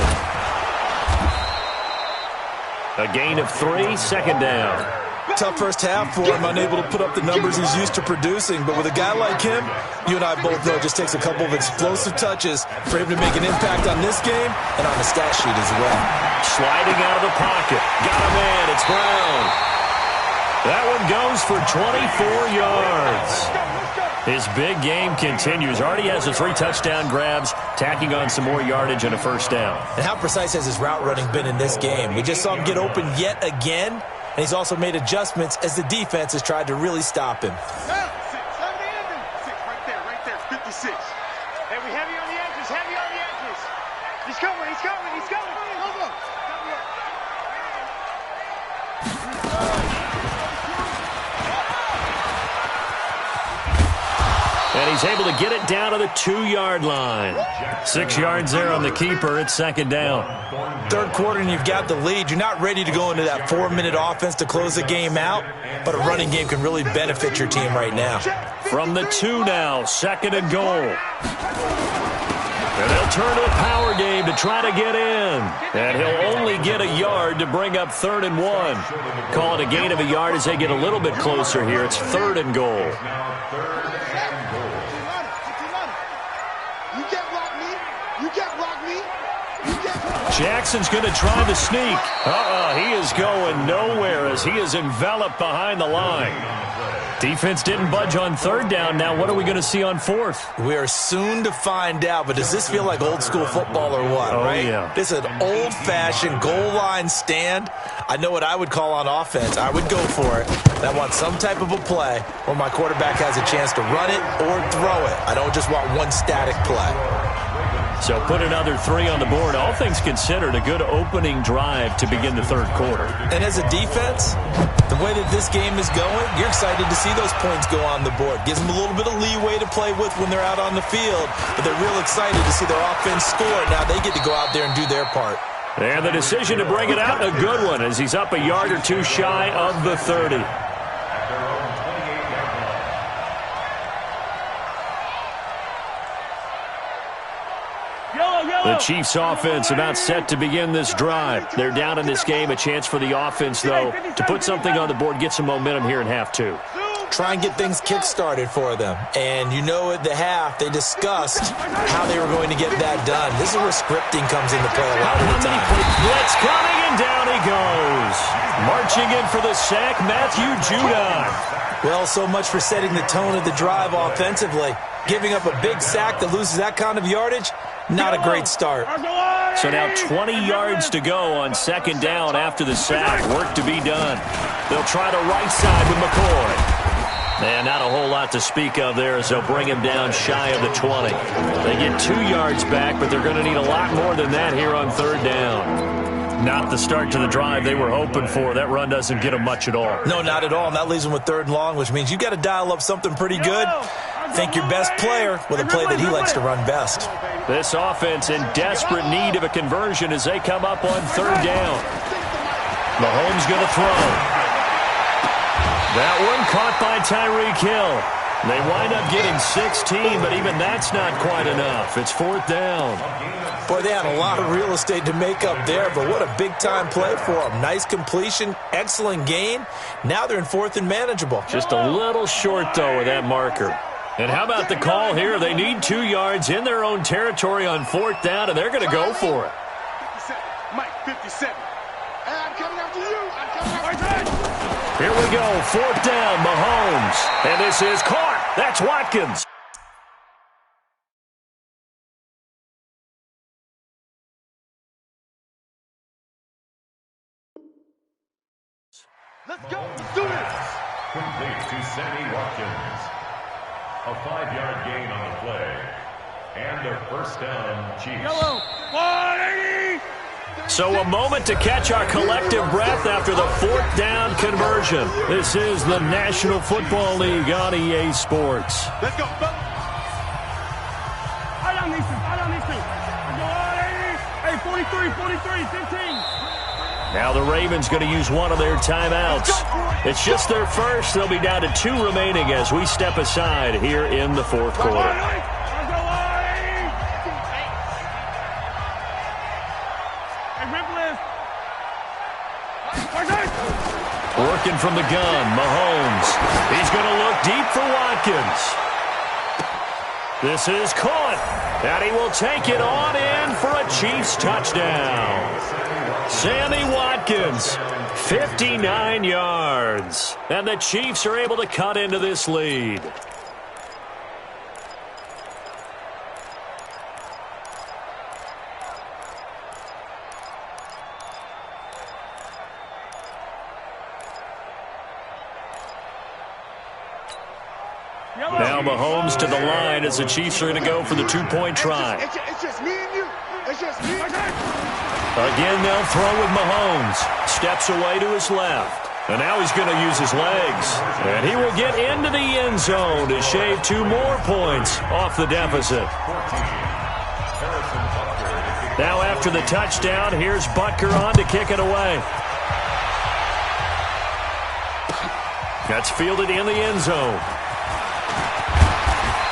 A gain of 3, second down. Tough first half for him, unable to put up the numbers he's used to producing. But with a guy like him, you and I both know it just takes a couple of explosive touches for him to make an impact on this game and on the stat sheet as well. Sliding out of the pocket. Got a man. It's Brown. That one goes for 24 yards. His big game continues. Already has the 3 touchdown grabs, tacking on some more yardage and a first down. And how precise has his route running been in this game? We just saw him get open yet again, and he's also made adjustments as the defense has tried to really stop him. 6, right there, 56. Hey, we heavy on the edges, heavy on the edges. He's coming, he's coming, he's coming. Hold on. And he's able to get it down to the 2-yard line. 6 yards there on the keeper. It's second down. Third quarter and you've got the lead. You're not ready to go into that 4-minute offense to close the game out, but a running game can really benefit your team right now. From the 2 now, 2nd and goal. And they'll turn to a power game to try to get in. And he'll only get a yard to bring up 3rd and 1. Call it a gain of a yard as they get a little bit closer here. It's 3rd and goal. Jackson's going to try the sneak. He is going nowhere as he is enveloped behind the line. Defense didn't budge on 3rd down. Now what are we going to see on 4th? We are soon to find out, but does this feel like old school football or what, right? Yeah. This is an old-fashioned goal line stand. I know what I would call on offense. I would go for it. And I want some type of a play where my quarterback has a chance to run it or throw it. I don't just want one static play. So put another 3 on the board. All things considered, a good opening drive to begin the 3rd quarter. And as a defense, the way that this game is going, you're excited to see those points go on the board. Gives them a little bit of leeway to play with when they're out on the field, but they're real excited to see their offense score. Now they get to go out there and do their part. And the decision to bring it out, a good one, as he's up a yard or 2 shy of the 30. Yo, yo! The Chiefs offense about set to begin this drive. They're down in this game. A chance for the offense, though, to put something on the board, get some momentum here in half two. Try and get things kick-started for them. And you know at the half, they discussed how they were going to get that done. This is where scripting comes into play a lot of the time. Blitz coming, and down he goes. Marching in for the sack, Matthew Judon. Well, so much for setting the tone of the drive offensively. Giving up a big sack that loses that kind of yardage, not a great start. So now 20 yards to go on second down after the sack. Work to be done. They'll try the right side with McCoy. And not a whole lot to speak of there as they'll bring him down shy of the 20. They get 2 yards back, but they're going to need a lot more than that here on third down. Not the start to the drive they were hoping for. That run doesn't get them much at all. No, not at all. And that leaves them with third and long, which means you've got to dial up something pretty good. Think your best player with a play that he likes to run best. This offense in desperate need of a conversion as they come up on third down. Mahomes going to throw. That one caught by Tyreek Hill. They wind up getting 16, but even that's not quite enough. It's fourth down. Boy, they had a lot of real estate to make up there, but what a big-time play for them. Nice completion, excellent gain. Now they're in fourth and manageable. Just a little short, though, with that marker. And how about the call here? They need 2 yards in their own territory on fourth down, and they're going to go for it. 57. Mike, 57. Hey, I'm coming after you. I'm coming after you. Here we go, fourth down, Mahomes. And this is caught. That's Watkins. Let's go. Let's do this. Complete to Sammy Watkins. A 5-yard gain on the play. And a first down, Chiefs. Yellow. 180. So a moment to catch our collective breath after the fourth down conversion. This is the National Football League on EA Sports. Let's go. I don't need to. Let's go 180. Hey, 43, 15. Now the Ravens going to use one of their timeouts. It's just their first. They'll be down to 2 remaining as we step aside here in the fourth quarter. Working from the gun, Mahomes. He's going to look deep for Watkins. This is caught, and he will take it on in for a Chiefs touchdown. Sammy Watkins, 59 yards. And the Chiefs are able to cut into this lead. Now Mahomes to the line as the Chiefs are going to go for the 2-point try. It's just me and you. It's just me. Again, they'll throw with Mahomes. Steps away to his left. And now he's going to use his legs. And he will get into the end zone to shave 2 more points off the deficit. Now after the touchdown, here's Butker on to kick it away. That's fielded in the end zone.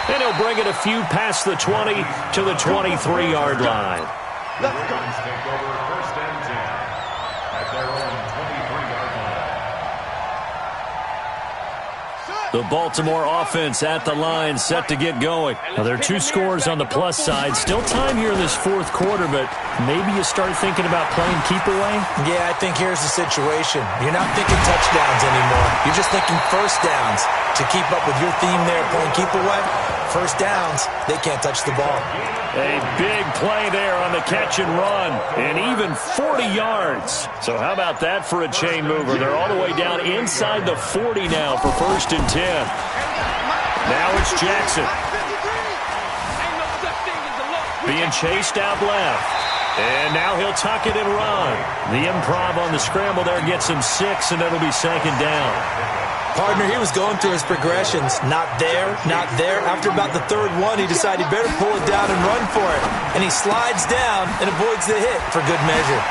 And he'll bring it a few past the 20 to the 23-yard line. Let's go. Take over first and 10 at their own 23-yard line. The Baltimore offense at the line, set to get going. Now, there are 2 scores on the plus side. Still time here in this fourth quarter, but maybe you start thinking about playing keep away? Yeah, I think here's the situation. You're not thinking touchdowns anymore. You're just thinking first downs. To keep up with your theme there, playing keep away, first downs, they can't touch the ball. A big play there on the catch and run, and even 40 yards. So how about that for a chain mover? They're all the way down inside the 40 now for first and 10. Now it's Jackson. Being chased out left. And now he'll tuck it and run. The improv on the scramble there gets him 6, and it'll be second down. Partner, he was going through his progressions. Not there, not there. After about the third one, he decided he better pull it down and run for it. And he slides down and avoids the hit for good measure.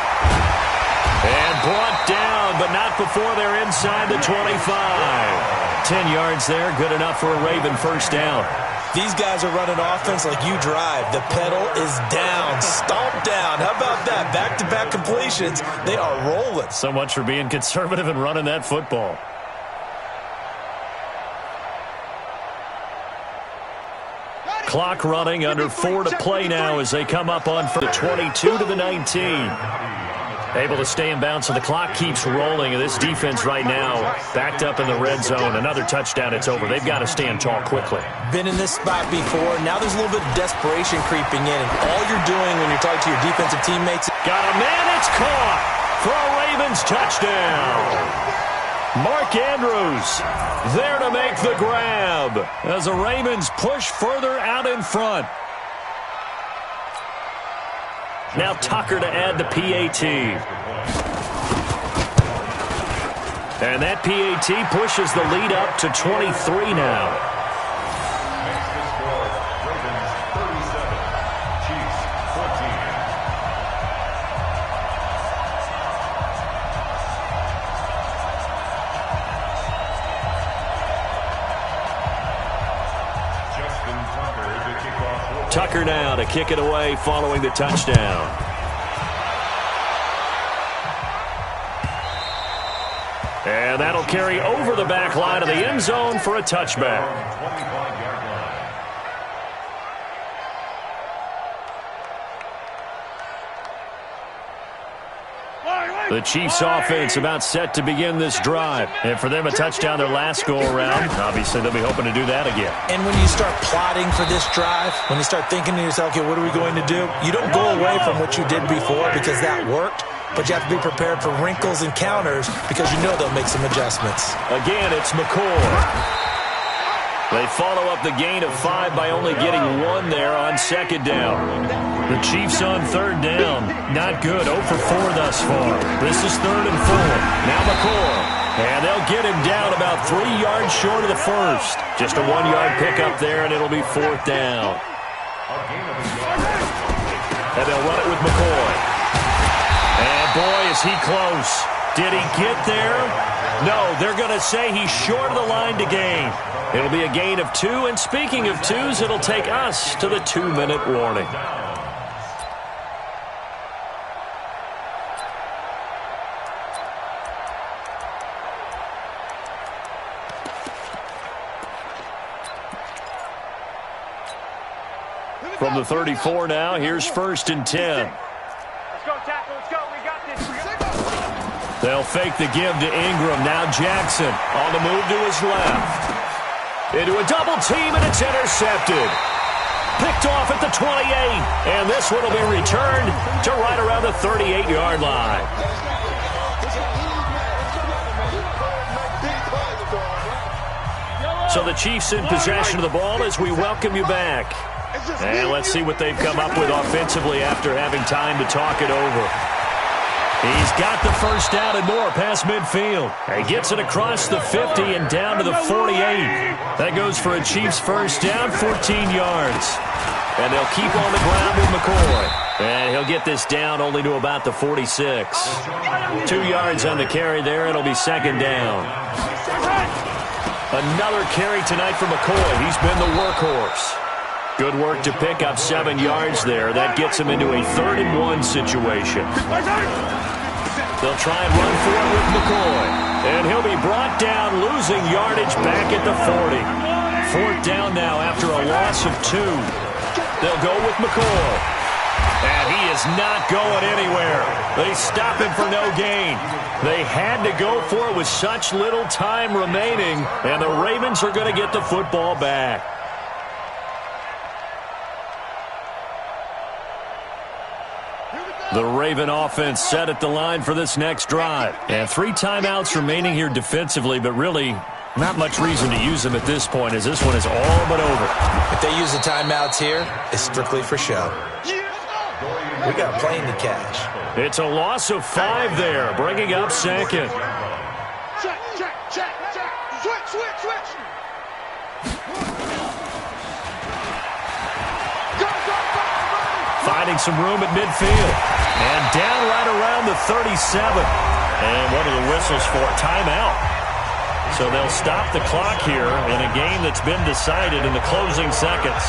And brought down, but not before they're inside the 25. 10 yards there, good enough for a Raven first down. These guys are running offense like you drive. The pedal is down. Stop back-to-back completions. They are rolling. So much for being conservative and running that football. Clock running, under 4 to play now as they come up on the 22 to the 19. Able to stay in bounds, so the clock keeps rolling. And this defense right now backed up in the red zone. Another touchdown, it's over. They've got to stand tall quickly. Been in this spot before. Now there's a little bit of desperation creeping in. And all you're doing when you're talking to your defensive teammates. Got a man, it's caught for a Ravens touchdown. Mark Andrews there to make the grab as the Ravens push further out in front. Now Tucker to add the PAT. And that PAT pushes the lead up to 23 now. Makes the score Ravens 37, Chiefs 14. Tucker now to kick it away following the touchdown. And that'll carry over the back line of the end zone for a touchback. The Chiefs offense about set to begin this drive. And for them, a touchdown their last go-around. Obviously, they'll be hoping to do that again. And when you start plotting for this drive, when you start thinking to yourself, okay, what are we going to do? You don't go away from what you did before because that worked. But you have to be prepared for wrinkles and counters because you know they'll make some adjustments. Again, it's McCoy. They follow up the gain of 5 by only getting 1 there on second down. The Chiefs on third down. Not good. 0 for 4 thus far. This is 3rd and 4. Now McCoy. And they'll get him down about 3 yards short of the first. Just a 1-yard pickup there, and it'll be 4th down. And they'll run it with McCoy. And boy, is he close. Did he get there? No, they're going to say he's short of the line to gain. It'll be a gain of 2, and speaking of 2s, it'll take us to the 2-minute warning. From the 34 now, here's 1st and 10. Let's go, tackle. Let's go. We got this. They'll fake the give to Ingram. Now Jackson on the move to his left. Into a double team, and it's intercepted. Picked off at the 28. And this one will be returned to right around the 38-yard line. So the Chiefs in possession of the ball as we welcome you back. And let's see what they've come up with offensively after having time to talk it over. He's got the first down and more past midfield. He gets it across the 50 and down to the 48. That goes for a Chiefs first down, 14 yards. And they'll keep on the ground with McCoy. And he'll get this down only to about the 46. 2 yards on the carry there. It'll be 2nd down. Another carry tonight for McCoy. He's been the workhorse. Good work to pick up 7 yards there. That gets him into a 3rd and 1 situation. They'll try and run for it with McCoy. And he'll be brought down, losing yardage back at the 40. 4th down now after a loss of 2. They'll go with McCoy. And he is not going anywhere. They stop him for no gain. They had to go for it with such little time remaining. And the Ravens are going to get the football back. The Raven offense set at the line for this next drive. And 3 timeouts remaining here defensively, but really not much reason to use them at this point as this one is all but over. If they use the timeouts here, it's strictly for show. We got a plane to catch. It's a loss of 5 there, bringing up 2nd. Check. Switch. Finding some room at midfield. And down right around the 37. And what are the whistles for? Timeout. So they'll stop the clock here in a game that's been decided in the closing seconds.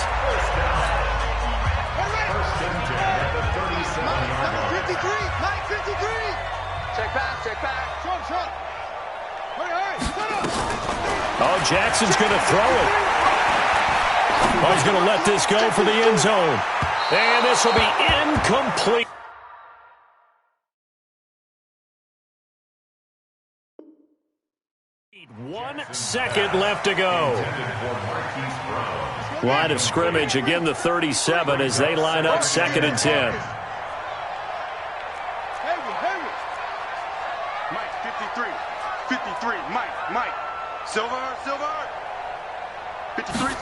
First and 10 at the 37-yard line. Jackson's going to throw it. Oh, he's going to let this go for the end zone. And this will be incomplete. One second left to go. Line of scrimmage, again the 37 as they line up 2nd and 10. Mike, 53. 53, Mike. Silver. 53.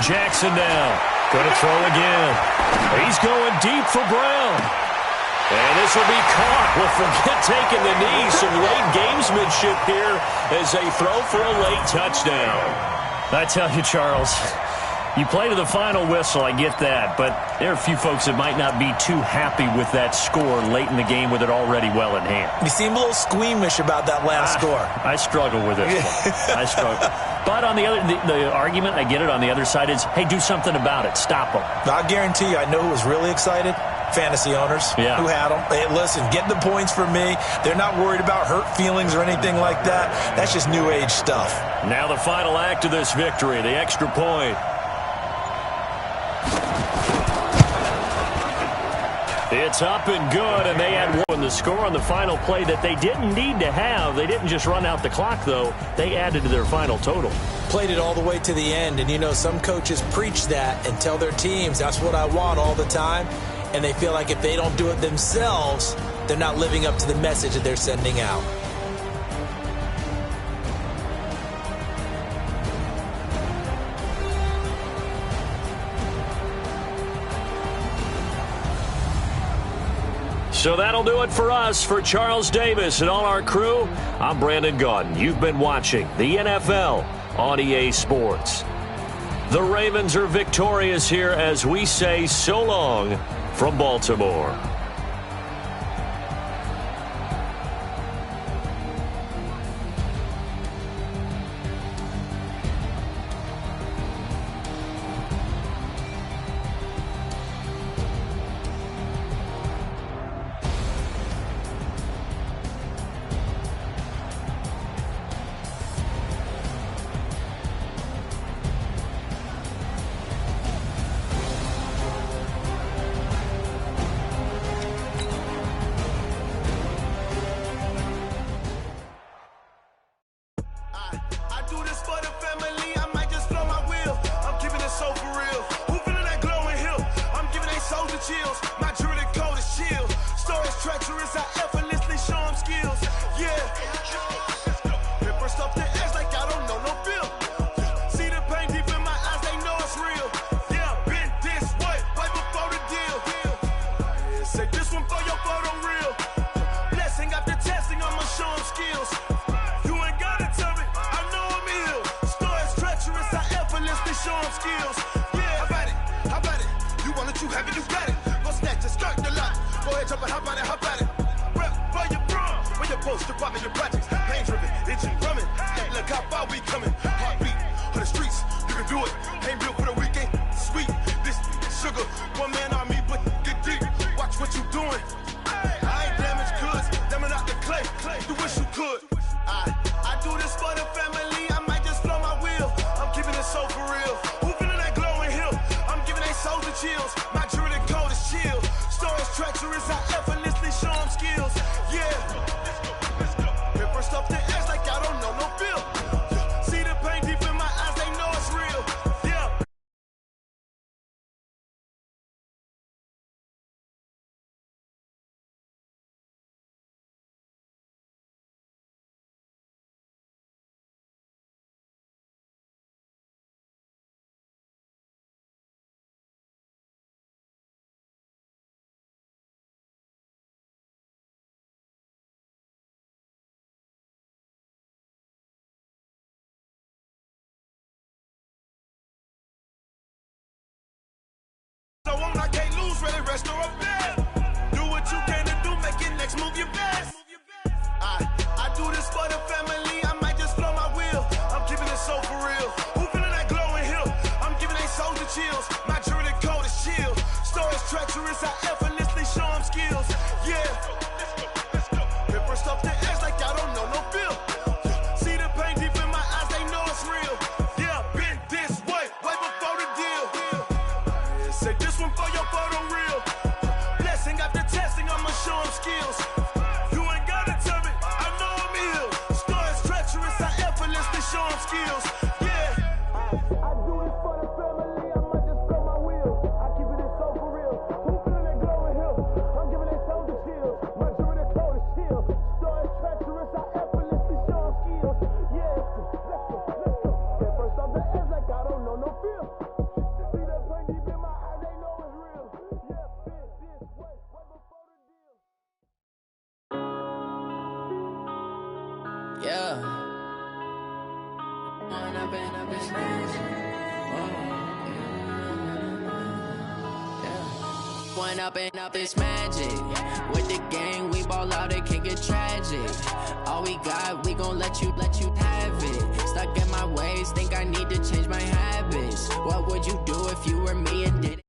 Jackson now. Going to throw again. He's going deep for Brown. And this will be caught. Well, forget taking the knee. Some late gamesmanship here as they throw for a late touchdown. I tell you, Charles, you play to the final whistle, I get that, but there are a few folks that might not be too happy with that score late in the game with it already well in hand. You seem a little squeamish about that last score. I struggle with it. I struggle. But on the other, the argument, I get it, on the other side is, hey, do something about it. Stop them. I guarantee you, I know who was really excited. Fantasy owners who had them. Hey, listen, get the points for me. They're not worried about hurt feelings or anything like that. That's just new age stuff. Now the final act of this victory, the extra point. It's up and good, and they had won the score on the final play that they didn't need to have. They didn't just run out the clock, though. They added to their final total. Played it all the way to the end, and you know, some coaches preach that and tell their teams, that's what I want all the time, and they feel like if they don't do it themselves, they're not living up to the message that they're sending out. So that'll do it for us. For Charles Davis and all our crew, I'm Brandon Gaudin. You've been watching the NFL on EA Sports. The Ravens are victorious here as we say so long from Baltimore. I can't lose, ready, rest or up there. Do what you can to do, make your next move your best. I do this for the family, I might just blow my wheel. I'm keeping it so for real. Who feeling that glowing hill? I'm giving they soldier chills. My jewelry coat is chill. Stories treacherous, I effortlessly show them skills. Yeah. Hit first off the edge like I don't know no feel. See the pain deep in my eyes, they know Yeah. One up and up is One up and up is magic. With the gang, we ball out, it can get tragic. All we got, we gon' let you have it. Stuck in my ways, think I need to change my habits. What would you do if you were me and did it?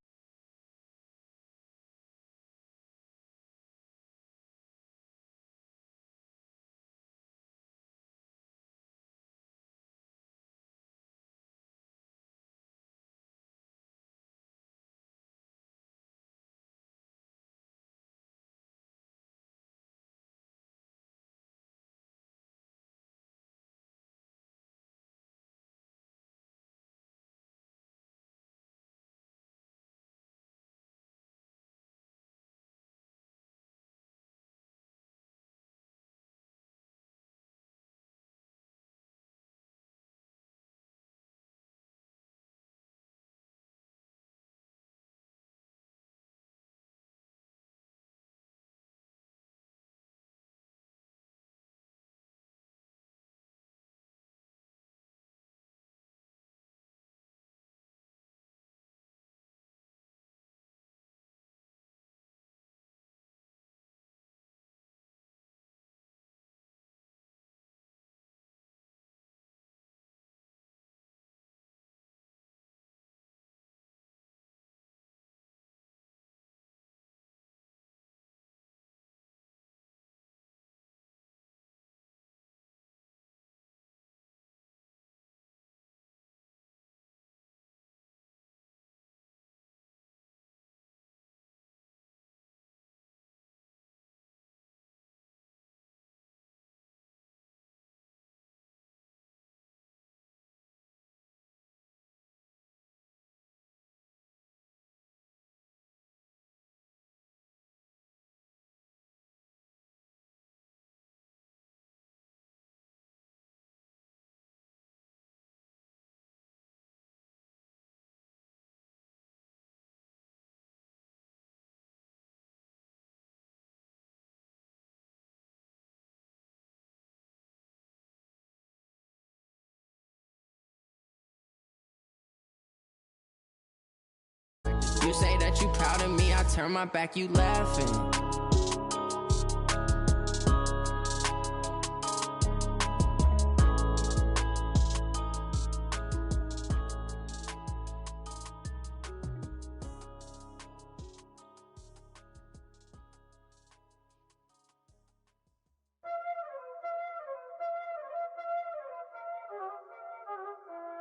You say that you proud of me, I turn my back, you laughing.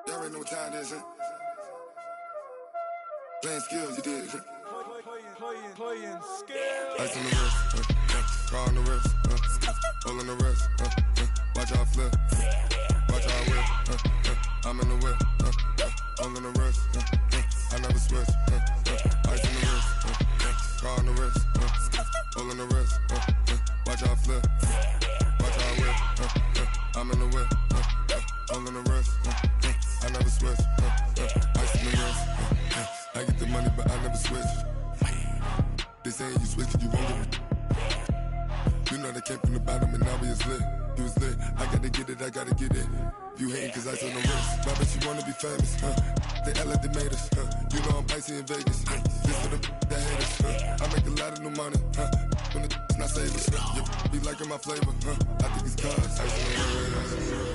Y'all already know what time it is, huh? Playing skills, you did. Playing skills. Ice on the wrist, car on the wrist, hole on the wrist, watch how I flip, watch how I whip, I'm in the whip, hole on the wrist, I never switch, ice on the wrist, car on the wrist, hole on the wrist, watch how I flip, watch how I whip, I'm in the whip, hole on the wrist, I never switch, ice on the wrist. I get the money, but I never switch. They saying you switch, you won't get it. You know they came from the bottom and now we is lit. You was lit, I gotta get it, I gotta get it. You hating cause ice on the wrist. My bitch, you wanna be famous, They act like they made us, You know I'm icy in Vegas, This for the that hate us, I make a lot of new money, When the not save us, Be liking my flavor, I think it's cause ice on the wrist.